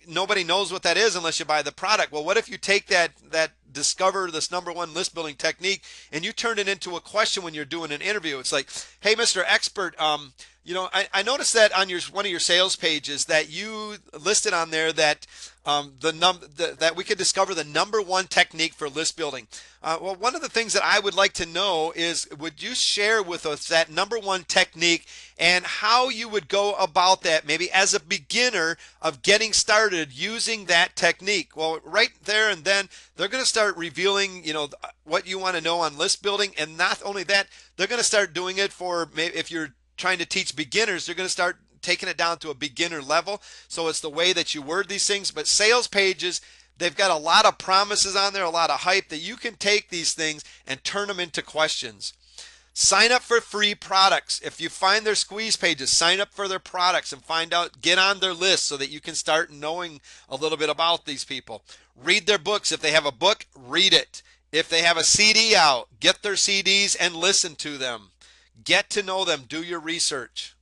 Nobody knows what that is unless you buy the product. Well, what if you take that discover this #1 list building technique and you turn it into a question when you're doing an interview? It's like, hey, Mr. Expert, I noticed that on one of your sales pages that you listed on there that that we could discover the #1 technique for list building. Well, one of the things that I would like to know is, would you share with us that #1 technique and how you would go about that, maybe as a beginner of getting started using that technique? Well, right there and then they're going to start revealing, what you want to know on list building, and not only that, they're going to start doing it for, maybe if you're trying to teach beginners, they're going to start taking it down to a beginner level. So it's the way that you word these things. But sales pages, they've got a lot of promises on there, a lot of hype, that you can take these things and turn them into questions. Sign up for free products. If you find their squeeze pages, sign up for their products and get on their list so that you can start knowing a little bit about these people. Read their books. If they have a book, read it. If they have a CD out, get their CDs and listen to them. Get to know them. Do your research.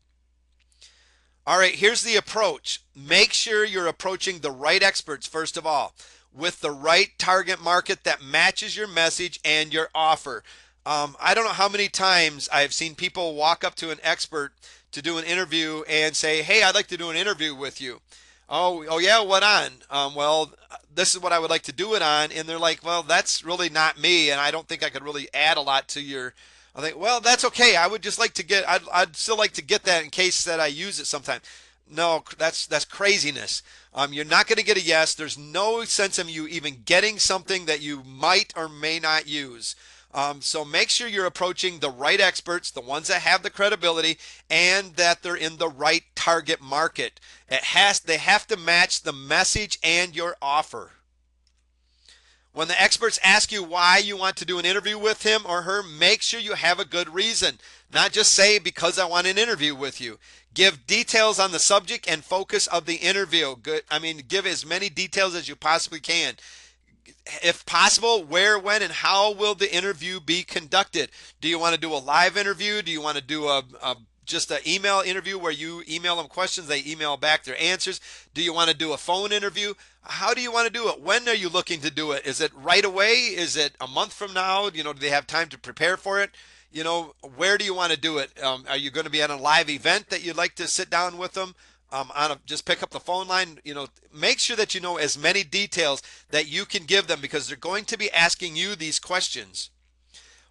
All right, here's the approach. Make sure you're approaching the right experts, first of all, with the right target market that matches your message and your offer. I don't know how many times I've seen people walk up to an expert to do an interview and say, hey, I'd like to do an interview with you. Oh yeah, what on? Well, this is what I would like to do it on. And they're like, well, that's really not me, and I don't think I could really add a lot to your. I think, well, that's okay. I would just like to I'd still like to get that in case that I use it sometime. No, that's craziness. You're not going to get a yes. There's no sense of you even getting something that you might or may not use. So make sure you're approaching the right experts, the ones that have the credibility, and that they're in the right target market. They have to match the message and your offer. When the experts ask you why you want to do an interview with him or her, make sure you have a good reason. Not just say, because I want an interview with you. Give details on the subject and focus of the interview. Give as many details as you possibly can. If possible, where, when, and how will the interview be conducted? Do you want to do a live interview? Do you want to do just an email interview where you email them questions, they email back their answers? Do you want to do a phone interview? How do you want to do it? When are you looking to do it? Is it right away? Is it a month from now? Do they have time to prepare for it? Where do you want to do it? Are you going to be at a live event that you'd like to sit down with them? Just pick up the phone line. Make sure that you know as many details that you can give them, because they're going to be asking you these questions.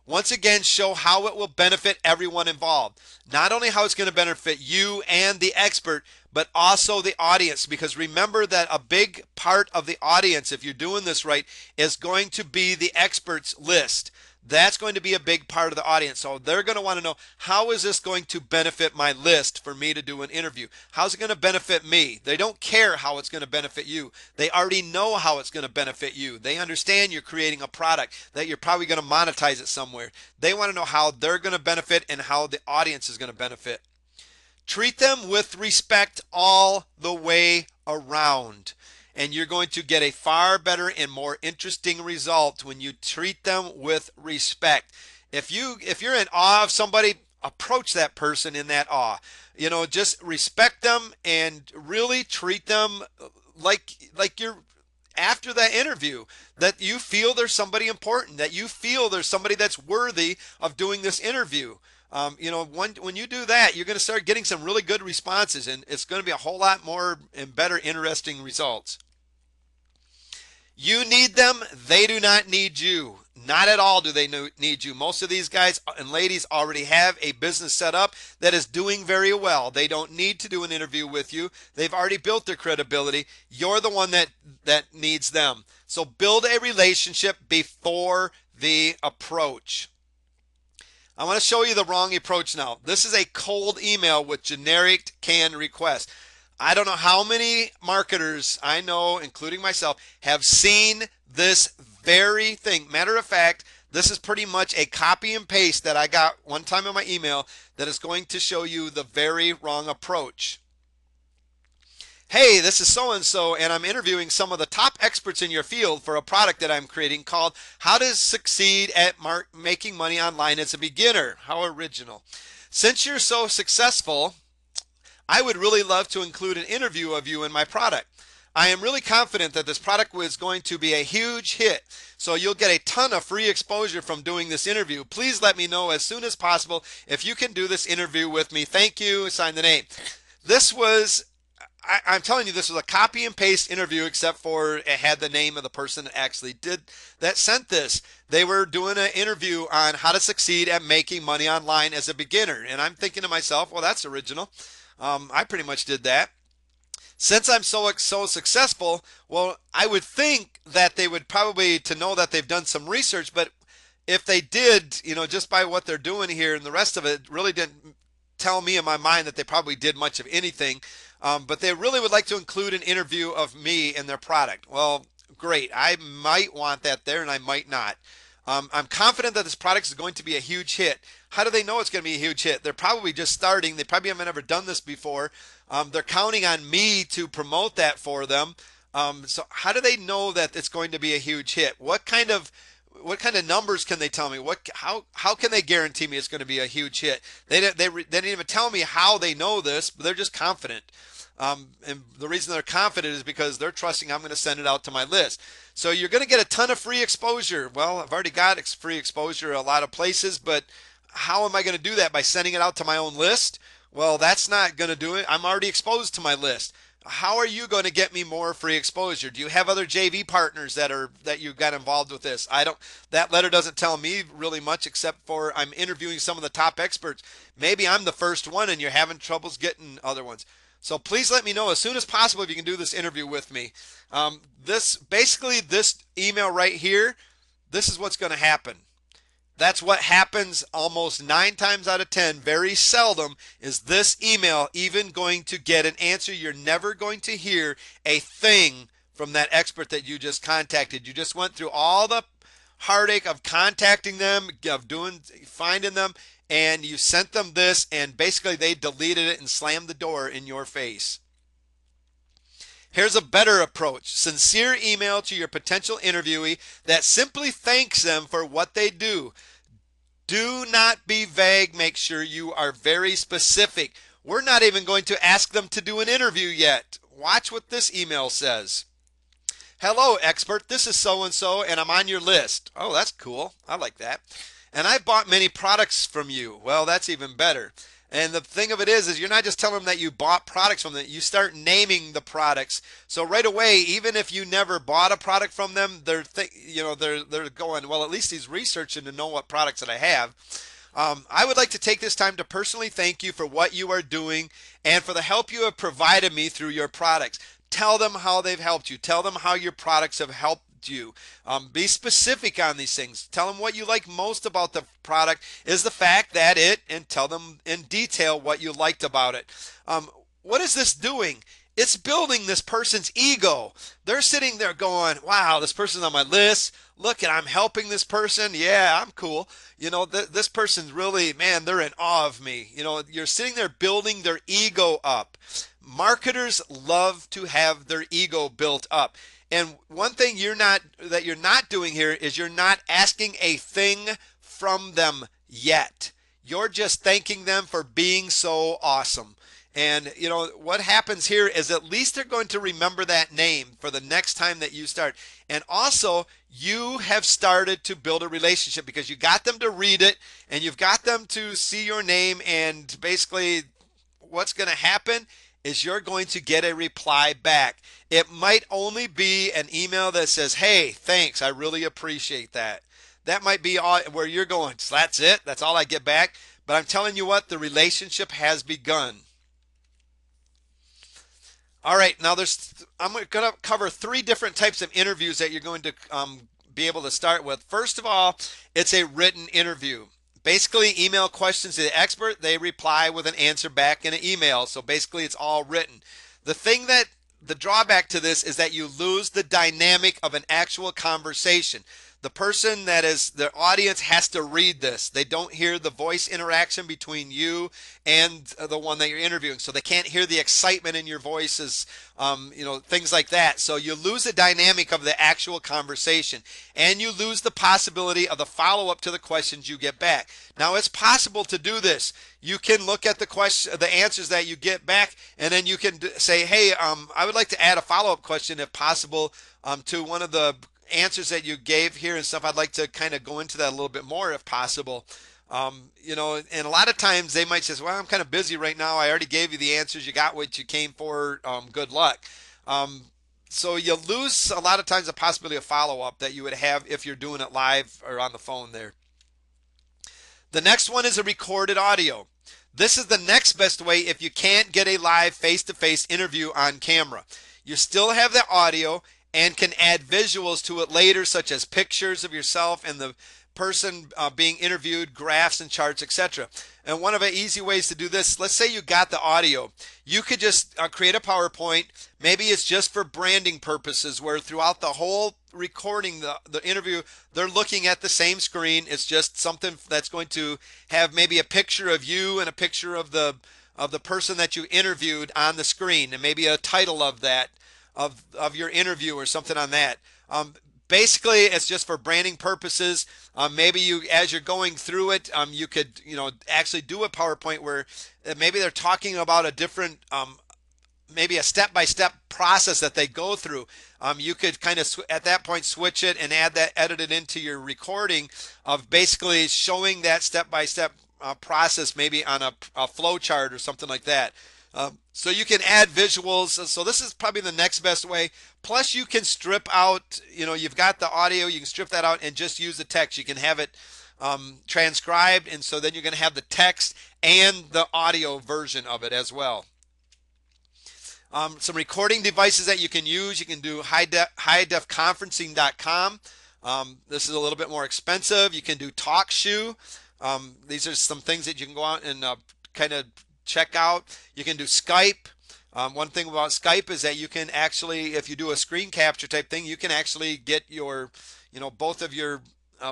Once again, show how it will benefit everyone involved. Not only how it's going to benefit you and the expert, but also the audience. Because remember that a big part of the audience, if you're doing this right, is going to be the experts list. That's going to be a big part of the audience. So they're going to want to know, how is this going to benefit my list for me to do an interview? How's it going to benefit me? They don't care how it's going to benefit you. They already know how it's going to benefit you. They understand you're creating a product that you're probably going to monetize it somewhere. They want to know how they're going to benefit and how the audience is going to benefit. Treat them with respect all the way around. and you're going to get a far better and more interesting result when you treat them with respect. If you're in awe of somebody, approach that person in that awe. Just respect them and really treat them like you're after that interview, that you feel there's somebody important, that you feel there's somebody that's worthy of doing this interview. When you do that, you're going to start getting some really good responses, and it's going to be a whole lot more and better, interesting results. You need them. They do not need you. Not at all do they need you. Most of these guys and ladies already have a business set up that is doing very well. They don't need to do an interview with you. They've already built their credibility. You're the one that needs them. So build a relationship before the approach. I want to show you the wrong approach now. This is a cold email with generic canned request. I don't know how many marketers I know, including myself, have seen this very thing. Matter of fact, this is pretty much a copy and paste that I got one time in my email that is going to show you the very wrong approach. Hey, this is so-and-so, and I'm interviewing some of the top experts in your field for a product that I'm creating called How to Succeed at Making Money Online as a Beginner. How original. Since you're so successful, I would really love to include an interview of you in my product. I am really confident that this product was going to be a huge hit, so you'll get a ton of free exposure from doing this interview. Please let me know as soon as possible if you can do this interview with me. Thank you. Sign the name. This was, I'm telling you, this was a copy and paste interview, except for it had the name of the person that actually sent this. They were doing an interview on how to succeed at making money online as a beginner. And I'm thinking to myself, well, that's original. I pretty much did that. Since I'm so successful, well, I would think that they would probably to know that they've done some research, but if they did, just by what they're doing here and the rest of it really didn't tell me in my mind that they probably did much of anything. But they really would like to include an interview of me in their product. Well, great. I might want that there and I might not. I'm confident that this product is going to be a huge hit. How do they know it's going to be a huge hit? They're probably just starting. They probably haven't ever done this before. They're counting on me to promote that for them. So how do they know that it's going to be a huge hit? What kind of numbers can they tell me? How can they guarantee me it's going to be a huge hit? They didn't even tell me how they know this, but they're just confident. And the reason they're confident is because they're trusting I'm going to send it out to my list. So you're going to get a ton of free exposure. Well, I've already got free exposure a lot of places, but how am I going to do that? By sending it out to my own list? Well, that's not going to do it. I'm already exposed to my list. How are you going to get me more free exposure? Do you have other JV partners that you got involved with this? That letter doesn't tell me really much, except for I'm interviewing some of the top experts. Maybe I'm the first one and you're having troubles getting other ones. So please let me know as soon as possible if you can do this interview with me. This email right here, this is what's going to happen. That's what happens almost 9 times out of 10. Very seldom is this email even going to get an answer. You're never going to hear a thing from that expert that you just contacted. You just went through all the heartache of contacting them, finding them, and you sent them this, and basically they deleted it and slammed the door in your face. Here's a better approach. Sincere email to your potential interviewee that simply thanks them for what they do. Do not be vague. Make sure you are very specific. We're not even going to ask them to do an interview yet. Watch what this email says. Hello, expert. This is so-and-so, and I'm on your list. Oh, that's cool. I like that. And I've bought many products from you. Well, that's even better. And the thing of it is you're not just telling them that you bought products from them. You start naming the products. So right away, even if you never bought a product from them, they're going, well, at least he's researching to know what products that I have. I would like to take this time to personally thank you for what you are doing and for the help you have provided me through your products. Tell them how they've helped you. Tell them how your products have helped you. Be specific on these things. Tell them what you like most about the product is the fact that and tell them in detail what you liked about it. What is this doing? It's building this person's ego. They're sitting there going, wow, this person's on my list. Look, and I'm helping this person. Yeah, I'm cool. This person's really, man, they're in awe of me. You're sitting there building their ego up. Marketers love to have their ego built up. And one thing you're not doing here is you're not asking a thing from them yet. You're just thanking them for being so awesome. And you know what happens here is at least they're going to remember that name for the next time that you start. And also, you have started to build a relationship because you got them to read it and you've got them to see your name. And basically, what's going to happen is you're going to get a reply back. It might only be an email that says, "Hey, thanks, I really appreciate that." That might be all where you're going. So that's it. That's all I get back. But I'm telling you what, the relationship has begun. All right, now I'm going to cover three different types of interviews that you're going to be able to start with. First of all, it's a written interview. Basically, email questions to the expert. They reply with an answer back in an email. So basically, it's all written. The drawback to this is that you lose the dynamic of an actual conversation. The person that is the audience has to read this. They don't hear the voice interaction between you and the one that you're interviewing, so they can't hear the excitement in your voices, things like that. So you lose the dynamic of the actual conversation, and you lose the possibility of the follow-up to the questions you get back. Now, it's possible to do this. You can look at the answers that you get back, and then you can say, "Hey, I would like to add a follow-up question, if possible, to one of the answers that you gave here and stuff. I'd like to kind of go into that a little bit more if possible." And a lot of times they might say, "Well, I'm kind of busy right now. I already gave you the answers. You got what you came for. Good luck." So you lose a lot of times the possibility of follow-up that you would have if you're doing it live or on the phone there. The next one is a recorded audio. This is the next best way if you can't get a live face-to-face interview on camera. You still have the audio and can add visuals to it later, such as pictures of yourself and the person being interviewed, graphs and charts, etc. And one of the easy ways to do this, let's say you got the audio. You could just create a PowerPoint. Maybe it's just for branding purposes, where throughout the whole recording, the interview, they're looking at the same screen. It's just something that's going to have maybe a picture of you and a picture of the person that you interviewed on the screen, and maybe a title of that of your interview or something on that. Basically, it's just for branding purposes. Maybe you, as you're going through it, you could, actually do a PowerPoint where maybe they're talking about a different, maybe a step-by-step process that they go through. You could kind of at that point switch it and edit it into your recording of basically showing that step-by-step process, maybe on a flow chart or something like that. So you can add visuals. So this is probably the next best way. Plus you can strip out, you've got the audio, you can strip that out and just use the text. You can have it transcribed, and so then you're going to have the text and the audio version of it as well. Some recording devices that you can use. You can do highDefConferencing.com. This is a little bit more expensive. You can do TalkShoe. These are some things that you can go out and kind of check out. You can do Skype. One thing about Skype is that you can actually, if you do a screen capture type thing, you can actually get your, both of your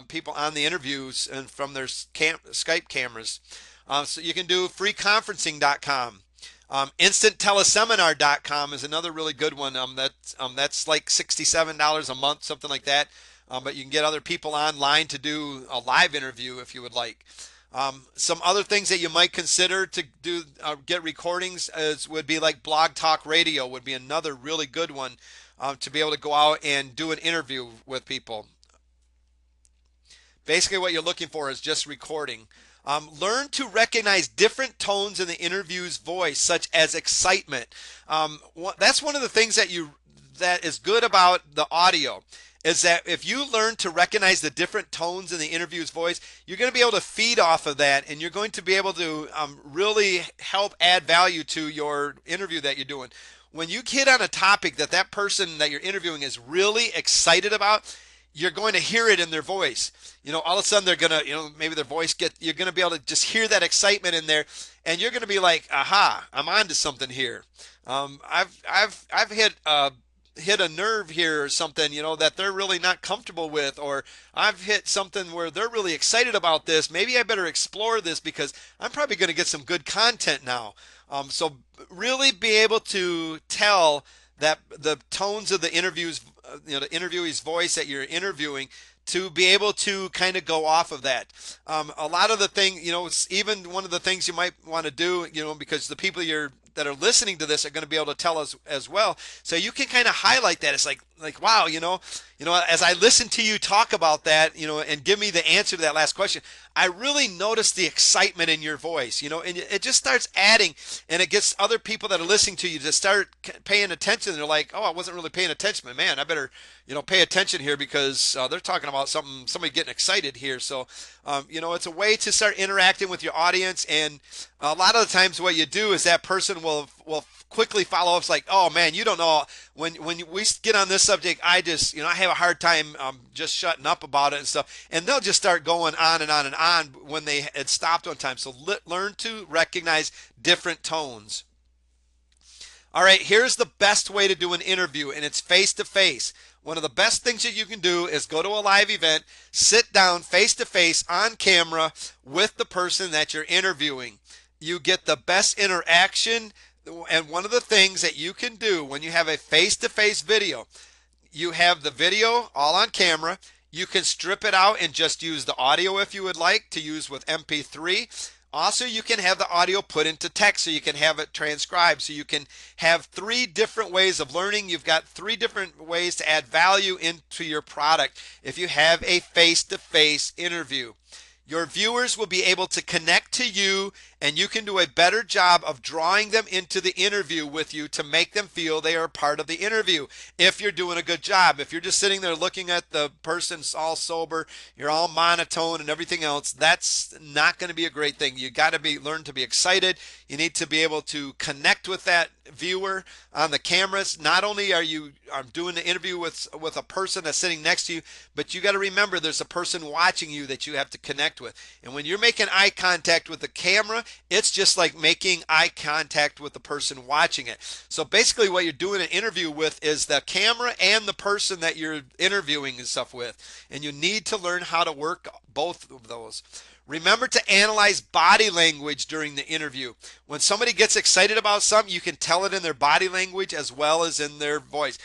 people on the interviews and from their Skype cameras. So you can do freeconferencing.com. InstantTeleseminar.com is another really good one. That's like $67 a month, something like that. But you can get other people online to do a live interview if you would like. Some other things that you might consider to do get recordings would be like Blog Talk Radio would be another really good one to be able to go out and do an interview with people. Basically what you're looking for is just recording. Learn to recognize different tones in the interview's voice, such as excitement. That's one of the things that is good about the audio, is that if you learn to recognize the different tones in the interview's voice, you're going to be able to feed off of that, and you're going to be able to really help add value to your interview that you're doing. When you hit on a topic that person that you're interviewing is really excited about, you're going to hear it in their voice. All of a sudden they're going to, maybe their voice you're going to be able to just hear that excitement in there, and you're going to be like, aha, I'm on to something here. I've hit a nerve here or something, that they're really not comfortable with, or I've hit something where they're really excited about this. Maybe I better explore this because I'm probably going to get some good content now. So really be able to tell that the tones of the interviews, the interviewee's voice that you're interviewing, to be able to kind of go off of that. A lot of the thing, it's even one of the things you might want to do, because the people that are listening to this are going to be able to tell us as well. So you can kind of highlight that. It's like wow, as I listen to you talk about that, and give me the answer to that last question, I really notice the excitement in your voice, and it just starts adding, and it gets other people that are listening to you to start paying attention. They're like, oh, I wasn't really paying attention, but man, I better, pay attention here because they're talking about somebody getting excited here. So, it's a way to start interacting with your audience. And a lot of the times what you do is that person will quickly follow up. It's like, oh man, you don't know, when we get on this subject, I just, I have a hard time just shutting up about it and stuff. And they'll just start going on and on and on when they had stopped one time. So learn to recognize different tones. All right, here's the best way to do an interview, and it's face to face. One of the best things that you can do is go to a live event, sit down face to face on camera with the person that you're interviewing. You get the best interaction. And one of the things that you can do when you have a face to face video, you have the video all on camera. You can strip it out and just use the audio if you would like to use with MP3. Also, you can have the audio put into text so you can have it transcribed. So you can have 3 different ways of learning. You've got 3 different ways to add value into your product if you have a face-to-face interview. Your viewers will be able to connect to you, and you can do a better job of drawing them into the interview with you to make them feel they are part of the interview. If you're doing a good job, if you're just sitting there looking at the person all sober, you're all monotone and everything else, that's not going to be a great thing. You got to learn to be excited. You need to be able to connect with that viewer on the cameras. Not only are you doing the interview with a person that's sitting next to you, but you got to remember there's a person watching you that you have to connect with. And when you're making eye contact with the camera, it's just like making eye contact with the person watching it. So basically what you're doing an interview with is the camera and the person that you're interviewing and stuff with. And you need to learn how to work both of those. Remember to analyze body language during the interview. When somebody gets excited about something, you can tell it in their body language as well as in their voice.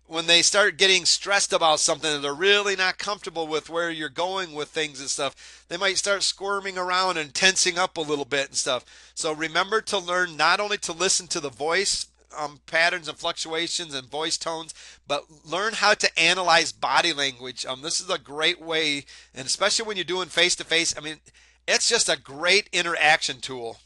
When they start getting stressed about something and they're really not comfortable with where you're going with things and stuff, they might start squirming around and tensing up a little bit and stuff. So remember to learn not only to listen to the voice patterns and fluctuations and voice tones, but learn how to analyze body language. This is a great way, and especially when you're doing face-to-face, it's just a great interaction tool.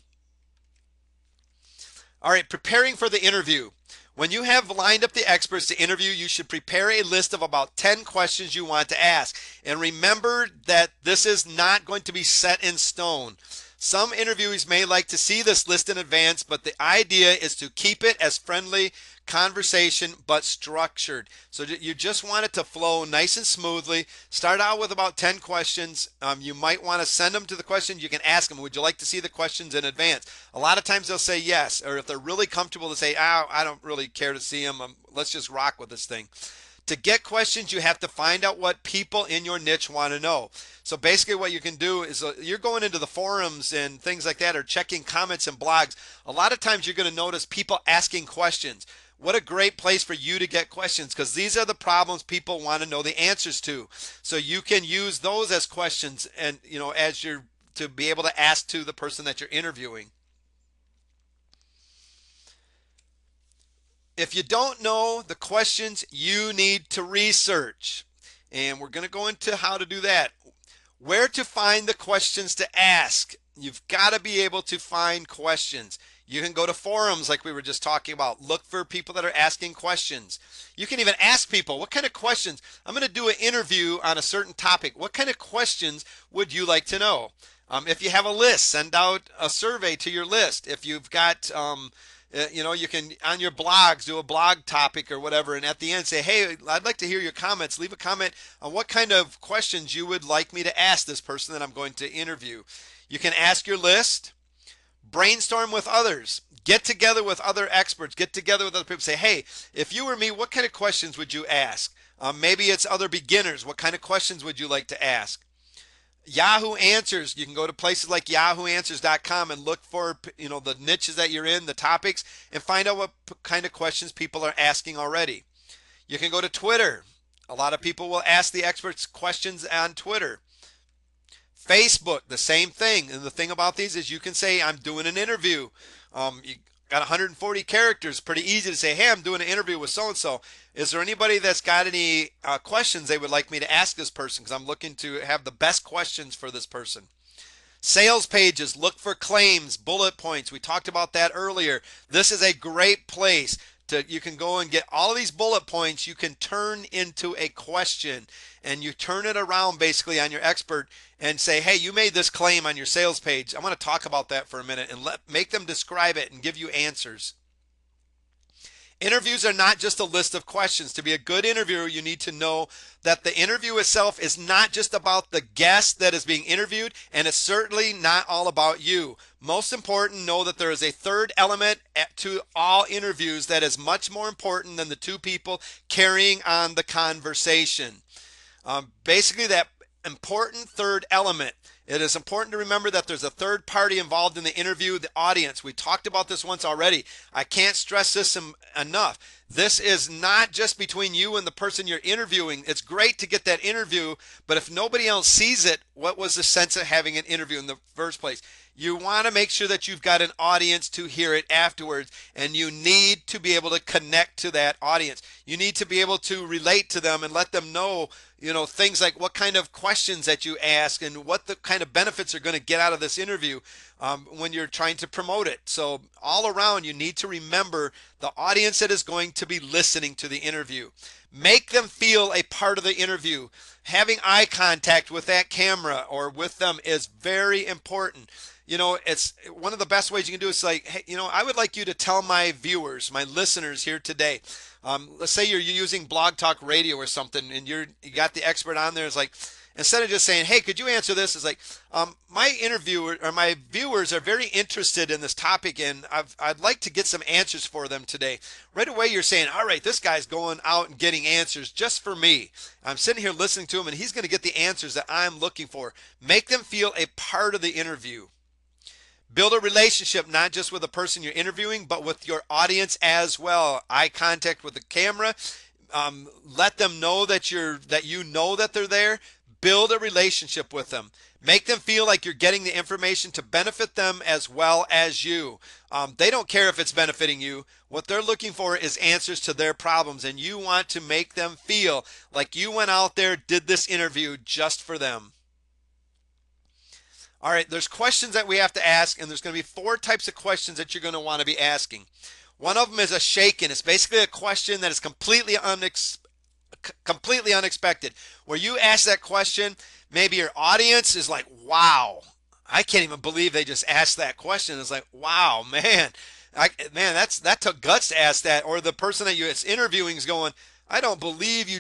All right, preparing for the interview. When you have lined up the experts to interview, you should prepare a list of about 10 questions you want to ask. And remember that this is not going to be set in stone. Some interviewees may like to see this list in advance, but the idea is to keep it as friendly conversation but structured. So you just want it to flow nice and smoothly. Start out with about 10 questions. You might want to send them to the questions. You can ask them, would you like to see the questions in advance? A lot of times they'll say yes, or if they're really comfortable, to say, oh, I don't really care to see them. Let's just rock with this thing. To get questions, you have to find out what people in your niche want to know. So basically what you can do is you're going into the forums and things like that, or checking comments and blogs. A lot of times you're going to notice people asking questions. What a great place for you to get questions, because these are the problems people want to know the answers to. So you can use those as questions, and as you're to be able to ask to the person that you're interviewing. If you don't know the questions, you need to research. And we're going to go into how to do that. Where to find the questions to ask. You've got to be able to find questions. You can go to forums like we were just talking about. Look for people that are asking questions. You can even ask people, what kind of questions? I'm going to do an interview on a certain topic. What kind of questions would you like to know? If you have a list, send out a survey to your list. If you've got you can on your blogs do a blog topic or whatever, and at the end say, hey, I'd like to hear your comments. Leave a comment on what kind of questions you would like me to ask this person that I'm going to interview. You can ask your list, brainstorm with others, get together with other experts, get together with other people, say, hey, if you were me, what kind of questions would you ask? Maybe it's other beginners. What kind of questions would you like to ask? Yahoo Answers, you can go to places like yahooanswers.com and look for, the niches that you're in, the topics, and find out what kind of questions people are asking already. You can go to Twitter. A lot of people will ask the experts questions on Twitter. Facebook, the same thing. And the thing about these is you can say, I'm doing an interview. You got 140 characters. Pretty easy to say, hey, I'm doing an interview with so and so. Is there anybody that's got any questions they would like me to ask this person? Because I'm looking to have the best questions for this person. Sales pages, look for claims, bullet points. We talked about that earlier. This is a great place to, you can go and get all of these bullet points you can turn into a question, and you turn it around basically on your expert and say, hey, you made this claim on your sales page. I want to talk about that for a minute and make them describe it and give you answers. Interviews are not just a list of questions. To be a good interviewer, you need to know that the interview itself is not just about the guest that is being interviewed, and it's certainly not all about you. Most important, know that there is a third element to all interviews that is much more important than the two people carrying on the conversation. Basically, that important third element. It is important to remember that there's a third party involved in the interview, the audience. We talked about this once already. I can't stress this enough. This is not just between you and the person you're interviewing. It's great to get that interview, but if nobody else sees it, what was the sense of having an interview in the first place? You want to make sure that you've got an audience to hear it afterwards, and you need to be able to connect to that audience. You need to be able to relate to them and let them know, things like what kind of questions that you ask and what the kind of benefits are going to get out of this interview when you're trying to promote it. So all around, you need to remember the audience that is going to be listening to the interview. Make them feel a part of the interview. Having eye contact with that camera or with them is very important. It's one of the best ways you can do it is like, hey, I would like you to tell my viewers, my listeners here today. Let's say you're using Blog Talk Radio or something, and you got the expert on there. It's like, instead of just saying, hey, could you answer this? It's like, my interviewer or my viewers are very interested in this topic, and I'd like to get some answers for them today. Right away, you're saying, all right, this guy's going out and getting answers just for me. I'm sitting here listening to him, and he's going to get the answers that I'm looking for. Make them feel a part of the interview. Build a relationship not just with the person you're interviewing, but with your audience as well. Eye contact with the camera. Let them know that you know that they're there. Build a relationship with them. Make them feel like you're getting the information to benefit them as well as you. They don't care if it's benefiting you. What they're looking for is answers to their problems, and you want to make them feel like you went out there, did this interview just for them. All right, there's questions that we have to ask, and there's going to be 4 types of questions that you're going to want to be asking. One of them is a shake-in. It's basically a question that is completely unexpected. Where you ask that question, maybe your audience is like, wow, I can't even believe they just asked that question. It's like, wow, man, that took guts to ask that. Or the person that it's interviewing is going, I don't believe you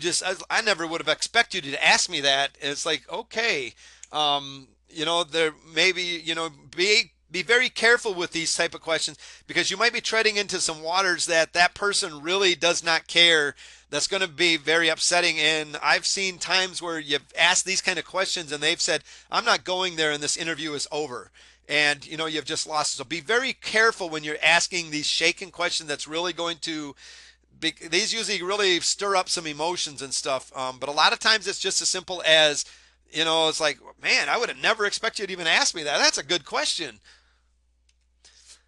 I never would have expected you to ask me that. And it's like, okay. There maybe, be very careful with these type of questions, because you might be treading into some waters that person really does not care. That's going to be very upsetting. And I've seen times where you've asked these kind of questions and they've said, I'm not going there, and this interview is over. And, you've just lost. So be very careful when you're asking these shaken questions that's really going to these usually really stir up some emotions and stuff. But a lot of times it's just as simple as, it's like, man, I would have never expected you to even ask me that. That's a good question.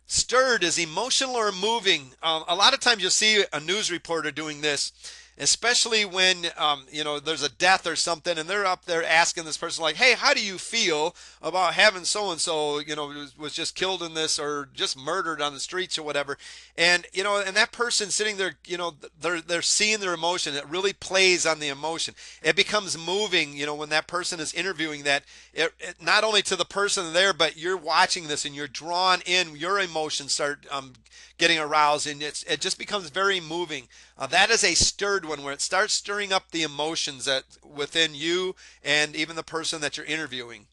Stirred is emotional or moving. A lot of times you'll see a news reporter doing this, especially when there's a death or something, and they're up there asking this person like, hey, how do you feel about having so and so was just killed in this, or just murdered on the streets or whatever. And and that person sitting there, they're seeing their emotion. It really plays on the emotion. It becomes moving when that person is interviewing that. It not only to the person there, but you're watching this and you're drawn in. Your emotions start getting aroused, and it just becomes very moving. That is a stirred one, where it starts stirring up the emotions that within you and even the person that you're interviewing.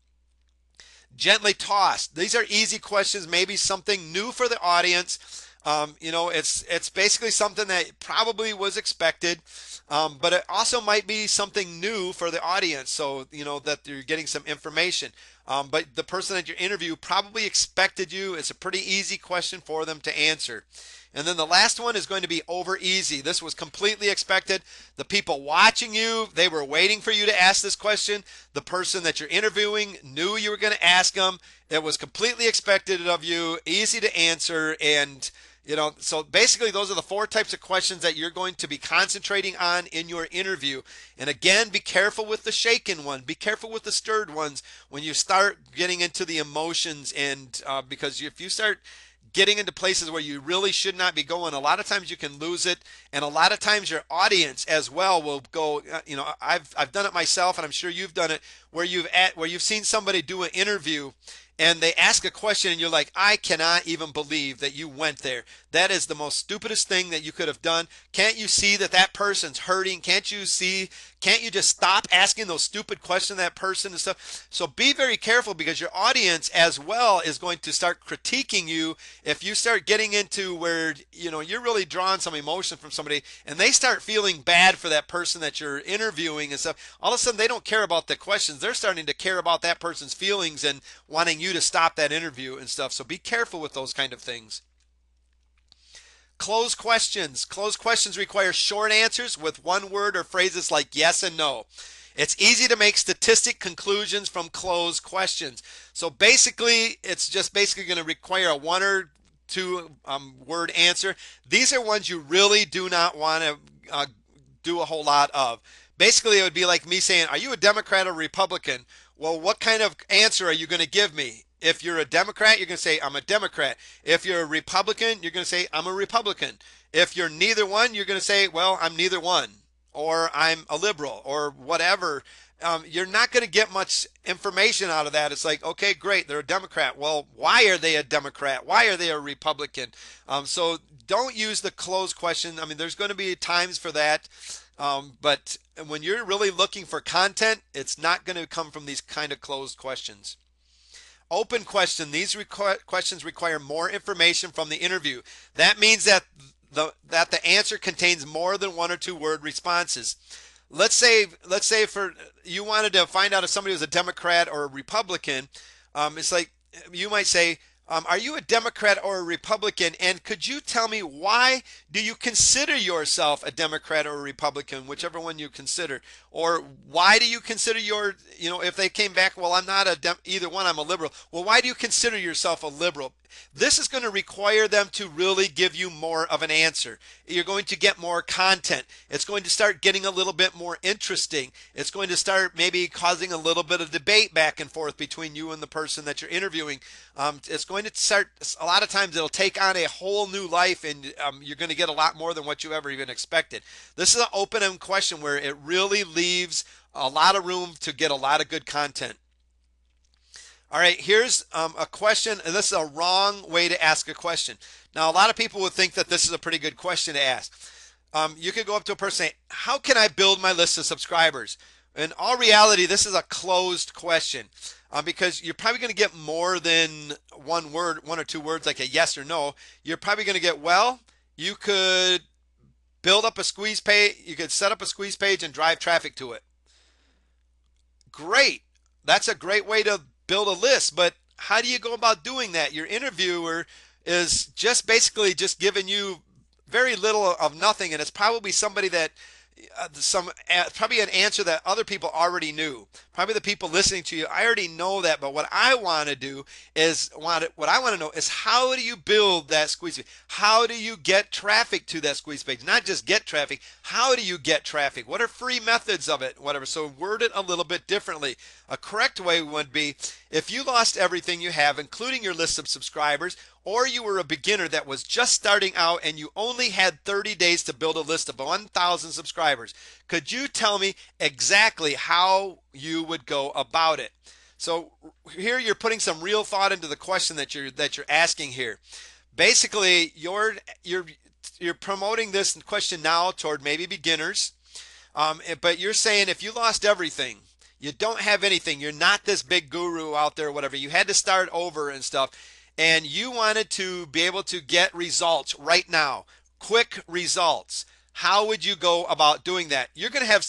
Gently tossed. These are easy questions, maybe something new for the audience. It's basically something that probably was expected, but it also might be something new for the audience. So that you're getting some information. But the person that you interview probably expected you. It's a pretty easy question for them to answer. And then the last one is going to be over easy. This was completely expected. The people watching you, they were waiting for you to ask this question. The person that you're interviewing knew you were going to ask them. It was completely expected of you, easy to answer, and so basically those are the four types of questions that you're going to be concentrating on in your interview. And again, be careful with the shaken one. Be careful with the stirred ones when you start getting into the emotions, and because if you start getting into places where you really should not be going, a lot of times you can lose it, and a lot of times your audience as well will go. I've done it myself, and I'm sure you've done it, where you've seen somebody do an interview and they ask a question and you're like, I cannot even believe that you went there. That is the most stupidest thing that you could have done. Can't you see that that person's hurting? Can't you just stop asking those stupid questions to that person and stuff? So be very careful, because your audience as well is going to start critiquing you if you start getting into where you're really drawing some emotion from somebody, and they start feeling bad for that person that you're interviewing and stuff. All of a sudden they don't care about the questions. They're starting to care about that person's feelings and wanting you to stop that interview and stuff. So be careful with those kind of things. Closed questions. Closed questions require short answers with one word or phrases like yes and no. It's easy to make statistic conclusions from closed questions. So basically, it's just basically going to require a one or two word answer. These are ones you really do not want to do a whole lot of. Basically, it would be like me saying, are you a Democrat or Republican? Well, what kind of answer are you going to give me? If you're a Democrat, you're going to say, I'm a Democrat. If you're a Republican, you're going to say, I'm a Republican. If you're neither one, you're going to say, well, I'm neither one, or I'm a liberal, or whatever. You're not going to get much information out of that. It's like, okay, great, they're a Democrat. Well, why are they a Democrat? Why are they a Republican? So don't use the closed question. I mean, there's going to be times for that. But when you're really looking for content, it's not going to come from these kind of closed questions. Open question. These questions require more information from the interview. That means that the answer contains more than one or two word responses. Let's say for you wanted to find out if somebody was a Democrat or a Republican. It's like you might say, are you a Democrat or a Republican? And could you tell me, why do you consider yourself a Democrat or a Republican, whichever one you consider? Or why do you consider if they came back, well, I'm not either one, I'm a liberal. Well, why do you consider yourself a liberal? This is going to require them to really give you more of an answer. You're going to get more content. It's going to start getting a little bit more interesting. It's going to start maybe causing a little bit of debate back and forth between you and the person that you're interviewing. It's going to start, a lot of times it'll take on a whole new life, and you're going to get a lot more than what you ever even expected. This is an open-end question where it really leaves a lot of room to get a lot of good content. All right, here's a question, and this is a wrong way to ask a question. Now, a lot of people would think that this is a pretty good question to ask. You could go up to a person and say, how can I build my list of subscribers? In all reality, this is a closed question, because you're probably going to get more than one word, one or two words like a yes or no. You're probably going to get, well, you could build up a squeeze page. You could set up a squeeze page and drive traffic to it. Great. That's a great way to build a list, but how do you go about doing that? Your interviewer is just basically just giving you very little of nothing, and it's probably somebody that probably an answer that other people already knew. Probably the people listening to you, I already know that, but what I want to do is what I want to know is, how do you build that squeeze page? How do you get traffic to that squeeze page? Not just get traffic, how do you get traffic? What are free methods of it? Whatever. So word it a little bit differently. A correct way would be, if you lost everything you have, including your list of subscribers, or you were a beginner that was just starting out and you only had 30 days to build a list of 1,000 subscribers, could you tell me exactly how you would go about it? So here you're putting some real thought into the question that you're asking here. Basically, you're promoting this question now toward maybe beginners, but you're saying, if you lost everything, you don't have anything, you're not this big guru out there, whatever, you had to start over and stuff, and you wanted to be able to get results right now, quick results, how would you go about doing that? You're going to have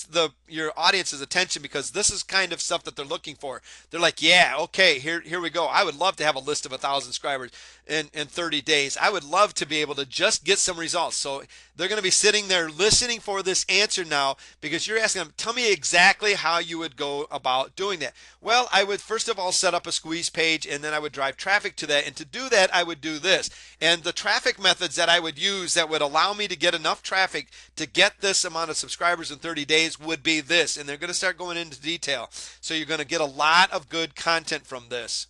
your audience's attention because this is kind of stuff that they're looking for. They're like, yeah, okay, here we go. I would love to have a list of 1,000 subscribers in 30 days. I would love to be able to just get some results. So they're going to be sitting there listening for this answer now because you're asking them, tell me exactly how you would go about doing that. Well, I would first of all set up a squeeze page, and then I would drive traffic to that. And to do that, I would do this. And the traffic methods that I would use that would allow me to get enough traffic to get this amount of subscribers in 30 days would be this. And they're going to start going into detail. So you're going to get a lot of good content from this.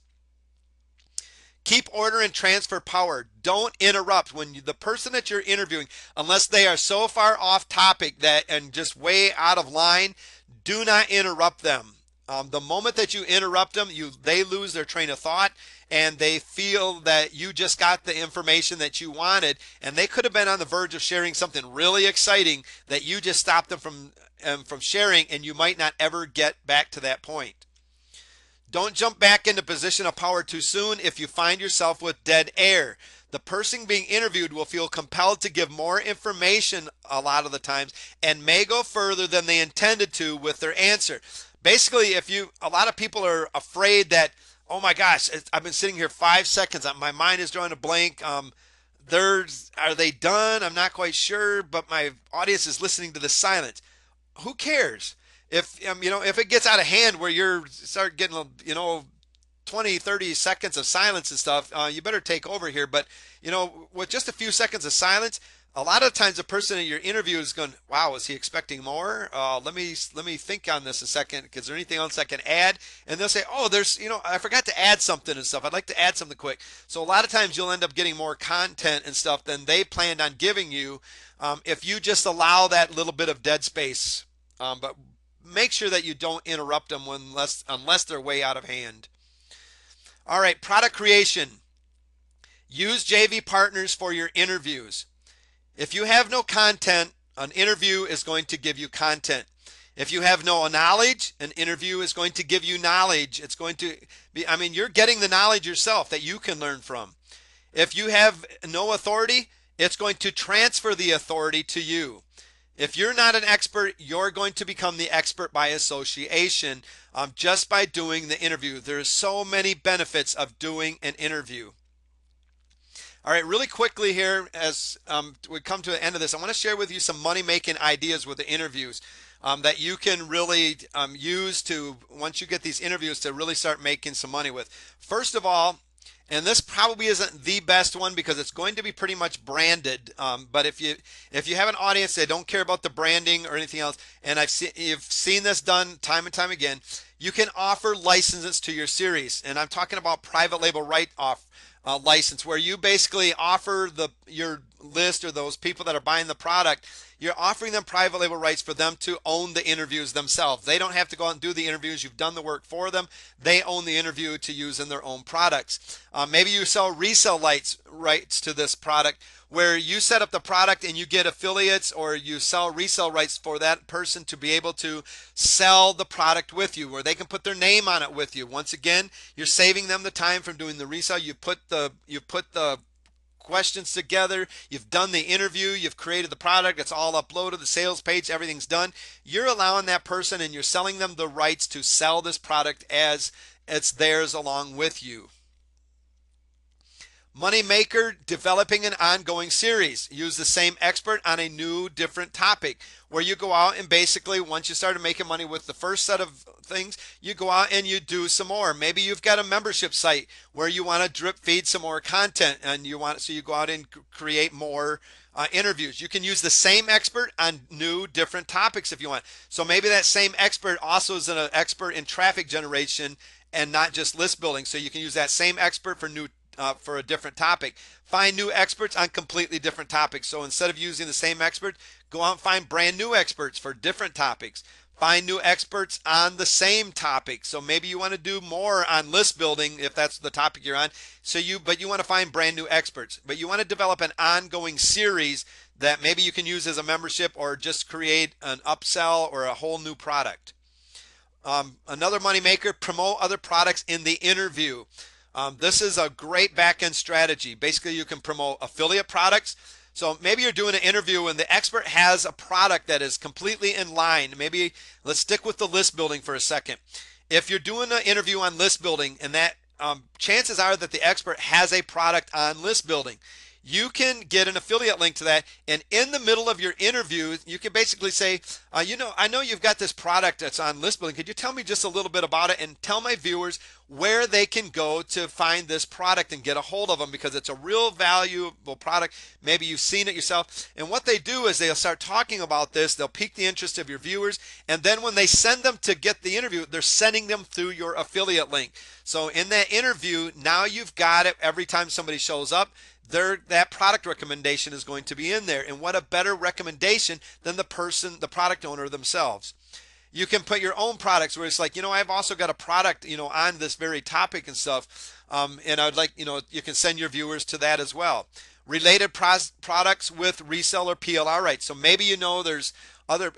Keep order and transfer power. Don't interrupt when the person that you're interviewing, unless they are so far off topic that and just way out of line, do not interrupt them. The moment that you interrupt them, they lose their train of thought, and they feel that you just got the information that you wanted, and they could have been on the verge of sharing something really exciting that you just stopped them from sharing, and you might not ever get back to that point. Don't jump back into position of power too soon if you find yourself with dead air. The person being interviewed will feel compelled to give more information a lot of the times and may go further than they intended to with their answer. Basically, a lot of people are afraid that, oh my gosh, I've been sitting here 5 seconds, my mind is drawing a blank. Are they done? I'm not quite sure, but my audience is listening to the silence. Who cares? If it gets out of hand where you start getting 20, 30 seconds of silence and stuff, you better take over here. But with just a few seconds of silence, a lot of times the person in your interview is going, wow, is he expecting more? Let me think on this a second. Is there anything else I can add? And they'll say, oh, I forgot to add something and stuff. I'd like to add something quick. So a lot of times you'll end up getting more content and stuff than they planned on giving you if you just allow that little bit of dead space. But make sure that you don't interrupt them unless they're way out of hand. All right, product creation. Use JV partners for your interviews. If you have no content, an interview is going to give you content. If you have no knowledge, an interview is going to give you knowledge. It's going to be, you're getting the knowledge yourself that you can learn from. If you have no authority, it's going to transfer the authority to you. If you're not an expert, you're going to become the expert by association just by doing the interview. There's so many benefits of doing an interview. All right, really quickly here as we come to the end of this, I want to share with you some money-making ideas with the interviews that you can really use to, once you get these interviews, to really start making some money with. First of all, and this probably isn't the best one because it's going to be pretty much branded. But if you have an audience that don't care about the branding or anything else, and you've seen this done time and time again, you can offer licenses to your series. And I'm talking about private label write-off license, where you basically offer your list or those people that are buying the product, you're offering them private label rights for them to own the interviews themselves. They don't have to go out and do the interviews. You've done the work for them. They own the interview to use in their own products. Maybe you sell resale rights to this product, where you set up the product and you get affiliates, or you sell resale rights for that person to be able to sell the product with you, where they can put their name on it with you. Once again, you're saving them the time from doing the resale. You put the questions together, you've done the interview, you've created the product, it's all uploaded, the sales page, everything's done. You're allowing that person and you're selling them the rights to sell this product as it's theirs along with you. Moneymaker, developing an ongoing series. Use the same expert on a new, different topic, where you go out and basically, once you started making money with the first set of things, you go out and you do some more. Maybe you've got a membership site where you want to drip feed some more content, and you go out and create more interviews. You can use the same expert on new, different topics if you want. So maybe that same expert also is an expert in traffic generation and not just list building. So you can use that same expert for a different topic. Find new experts on completely different topics. So instead of using the same expert, go out and find brand new experts for different topics. Find new experts on the same topic. So maybe you want to do more on list building if that's the topic you're on. But you want to find brand new experts. But you want to develop an ongoing series that maybe you can use as a membership, or just create an upsell or a whole new product. Another money maker, promote other products in the interview. This is a great back-end strategy. Basically, you can promote affiliate products. So maybe you're doing an interview and the expert has a product that is completely in line. Maybe let's stick with the list building for a second. If you're doing an interview on list building and that chances are that the expert has a product on list building, you can get an affiliate link to that. And in the middle of your interview, you can basically say, I know you've got this product that's on list building. Could you tell me just a little bit about it and tell my viewers where they can go to find this product and get a hold of them, because it's a real valuable product. Maybe you've seen it yourself. And what they do is they'll start talking about this. They'll pique the interest of your viewers. And then when they send them to get the interview, they're sending them through your affiliate link. So in that interview, now you've got it. Every time somebody shows up, that product recommendation is going to be in there. And what a better recommendation than the product owner themselves. You can put your own products where it's like, I've also got a product, on this very topic and stuff. And I'd like, you can send your viewers to that as well. Related products with reseller PLR rights. So maybe there's other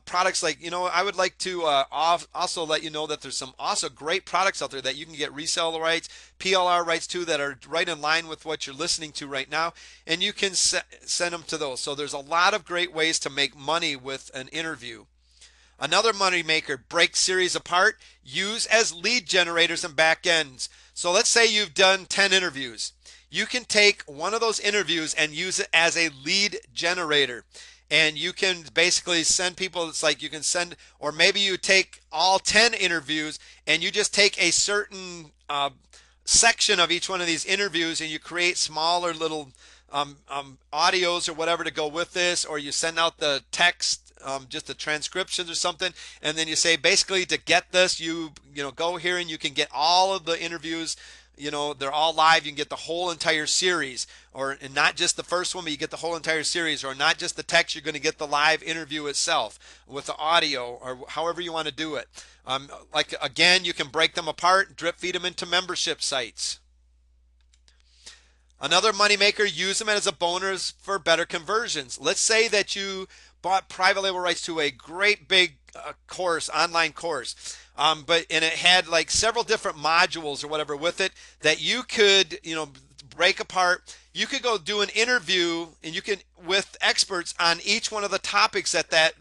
products like, I would like to also let you know that there's some also great products out there that you can get reseller rights, PLR rights too, that are right in line with what you're listening to right now, and you can send them to those. So there's a lot of great ways to make money with an interview. Another money maker, break series apart, use as lead generators and back ends. So let's say you've done 10 interviews. You can take one of those interviews and use it as a lead generator. And you can basically send people, it's like you can send, or maybe you take all 10 interviews and you just take a certain section of each one of these interviews and you create smaller little audios or whatever to go with this, or you send out the text, just the transcriptions or something, and then you say basically to get this, you go here and you can get all of the interviews. They're all live. You can get the whole entire series, and not just the first one, but you get the whole entire series, or not just the text. You're going to get the live interview itself with the audio, or however you want to do it. Like again, you can break them apart, drip feed them into membership sites. Another moneymaker, use them as a bonus for better conversions. Let's say that you bought private label rights to a great big course, online course. And it had like several different modules or whatever with it that you could, break apart. You could go do an interview and you can with experts on each one of the topics that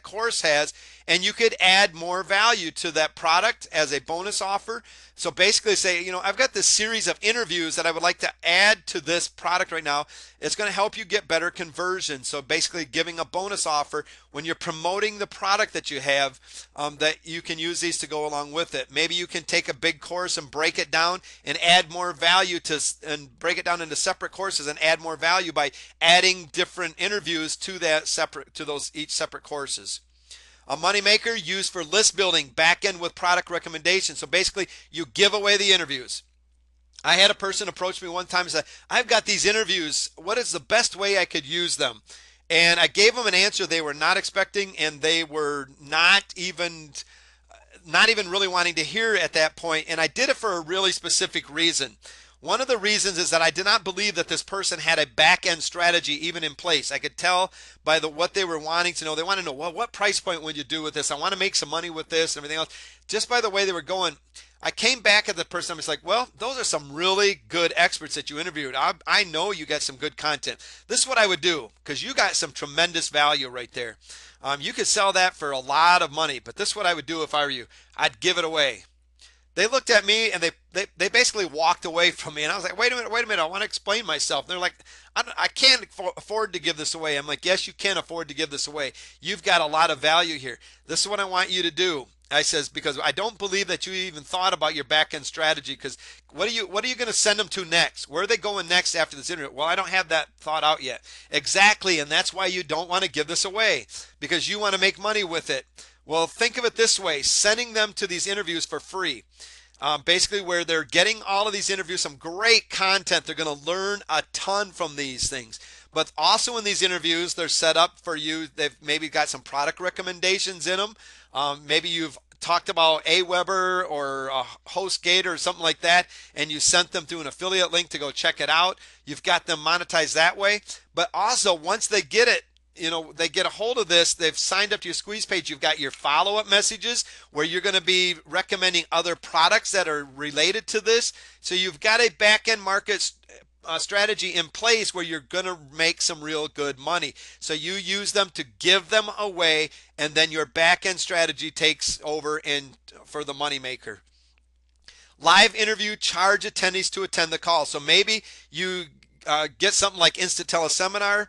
course has, and you could add more value to that product as a bonus offer. So basically say, I've got this series of interviews that I would like to add to this product right now. It's going to help you get better conversion. So basically giving a bonus offer when you're promoting the product that you have, that you can use these to go along with it. Maybe you can take a big course and break it down and add more value and break it down into separate courses and add more value by adding different interviews to those each separate courses. A moneymaker used for list building, back end with product recommendations. So basically, you give away the interviews. I had a person approach me one time and said, I've got these interviews. What is the best way I could use them? And I gave them an answer they were not expecting, and they were not even really wanting to hear at that point. And I did it for a really specific reason. One of the reasons is that I did not believe that this person had a back-end strategy even in place. I could tell by what they were wanting to know. They want to know, well, what price point would you do with this? I want to make some money with this and everything else. Just by the way they were going, I came back at the person. I was like, well, those are some really good experts that you interviewed. I know you got some good content. This is what I would do, because you got some tremendous value right there. You could sell that for a lot of money, but this is what I would do if I were you. I'd give it away. They looked at me and they basically walked away from me, and I was like, wait a minute, I want to explain myself. And they're like, I can't afford to give this away. I'm like, yes, you can afford to give this away. You've got a lot of value here. This is what I want you to do. I says, because I don't believe that you even thought about your back end strategy, because what are you going to send them to next? Where are they going next after this interview? Well, I don't have that thought out yet. Exactly, and that's why you don't want to give this away, because you want to make money with it. Well, think of it this way, sending them to these interviews for free. Basically where they're getting all of these interviews, some great content. They're going to learn a ton from these things. But also in these interviews, they're set up for you. They've maybe got some product recommendations in them. Maybe you've talked about Aweber or HostGator or something like that, and you sent them through an affiliate link to go check it out. You've got them monetized that way. But also, once they get it, they get a hold of this, they've signed up to your squeeze page, you've got your follow-up messages where you're going to be recommending other products that are related to this. So you've got a back-end market strategy in place where you're going to make some real good money. So you use them to give them away, and then your back-end strategy takes over and for the money maker. Live interview, charge attendees to attend the call. So maybe you get something like Instant Teleseminar,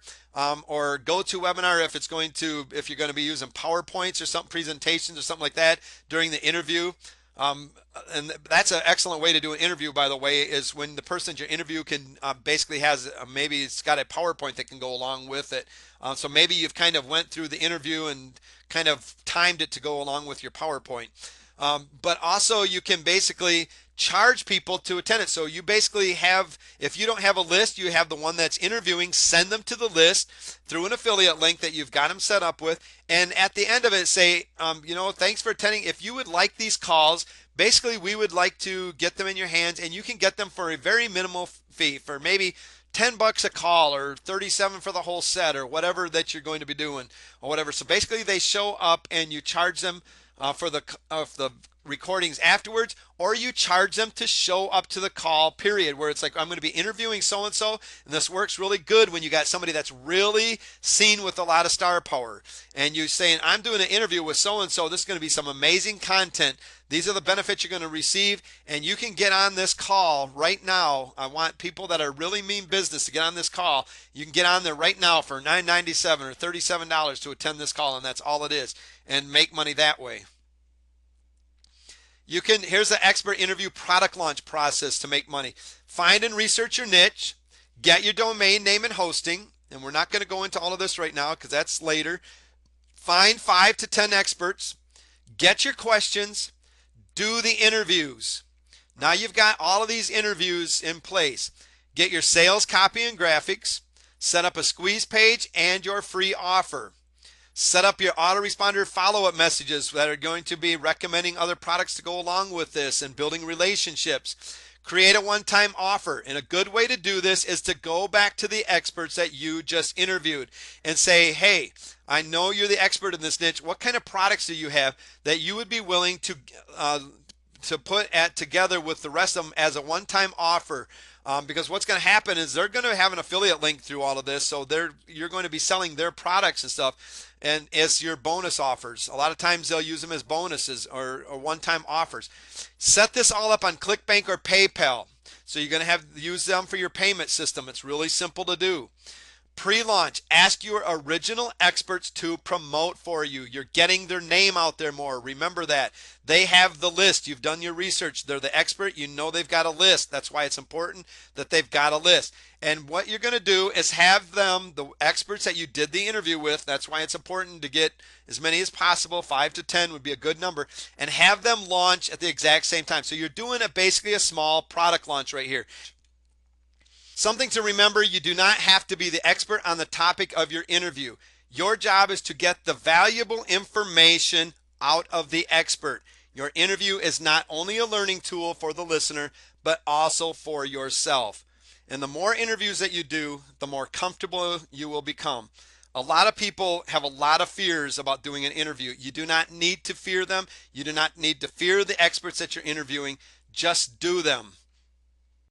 or GoToWebinar if you're going to be using PowerPoints or something, presentations or something like that during the interview. And that's an excellent way to do an interview, by the way, is when the person at your interview can basically has maybe it's got a PowerPoint that can go along with it. So maybe you've kind of went through the interview and kind of timed it to go along with your PowerPoint. But also you can basically charge people to attend it. So you basically have, if you don't have a list, you have the one that's interviewing, send them to the list through an affiliate link that you've got them set up with. And at the end of it, say, thanks for attending. If you would like these calls, basically we would like to get them in your hands, and you can get them for a very minimal fee, for maybe $10 a call or $37 for the whole set, or whatever that you're going to be doing or whatever. So basically they show up and you charge them for the recordings afterwards, or you charge them to show up to the call, period, where it's like, I'm going to be interviewing so-and-so, and this works really good when you got somebody that's really seen with a lot of star power, and you're saying, I'm doing an interview with so-and-so, this is going to be some amazing content, these are the benefits you're going to receive, and you can get on this call right now. I want people that are really mean business to get on this call. You can get on there right now for $9.97 or $37 to attend this call, and that's all it is, and make money that way. Here's the expert interview product launch process to make money. Find and research your niche, get your domain name and hosting, and we're not going to go into all of this right now because that's later. Find 5 to 10 experts, get your questions, do the interviews. Now you've got all of these interviews in place. Get your sales copy and graphics, set up a squeeze page and your free offer. Set up your autoresponder follow-up messages that are going to be recommending other products to go along with this and building relationships. Create a one-time offer. And a good way to do this is to go back to the experts that you just interviewed and say, hey, I know you're the expert in this niche. What kind of products do you have that you would be willing to put together with the rest of them as a one-time offer? Because what's going to happen is they're going to have an affiliate link through all of this, so you're going to be selling their products and stuff, and as your bonus offers. A lot of times they'll use them as bonuses or one-time offers. Set this all up on ClickBank or PayPal, so you're going to use them for your payment system. It's really simple to do. Pre-launch, ask your original experts to promote for you. You're getting their name out there more. Remember that. They have the list. You've done your research. They're the expert. You know they've got a list. That's why it's important that they've got a list. And what you're going to do is have them, the experts that you did the interview with, that's why it's important to get as many as possible, 5 to 10 would be a good number, and have them launch at the exact same time. So you're doing basically a small product launch right here. Something to remember, you do not have to be the expert on the topic of your interview. Your job is to get the valuable information out of the expert. Your interview is not only a learning tool for the listener, but also for yourself. And the more interviews that you do, the more comfortable you will become. A lot of people have a lot of fears about doing an interview. You do not need to fear them. You do not need to fear the experts that you're interviewing. Just do them.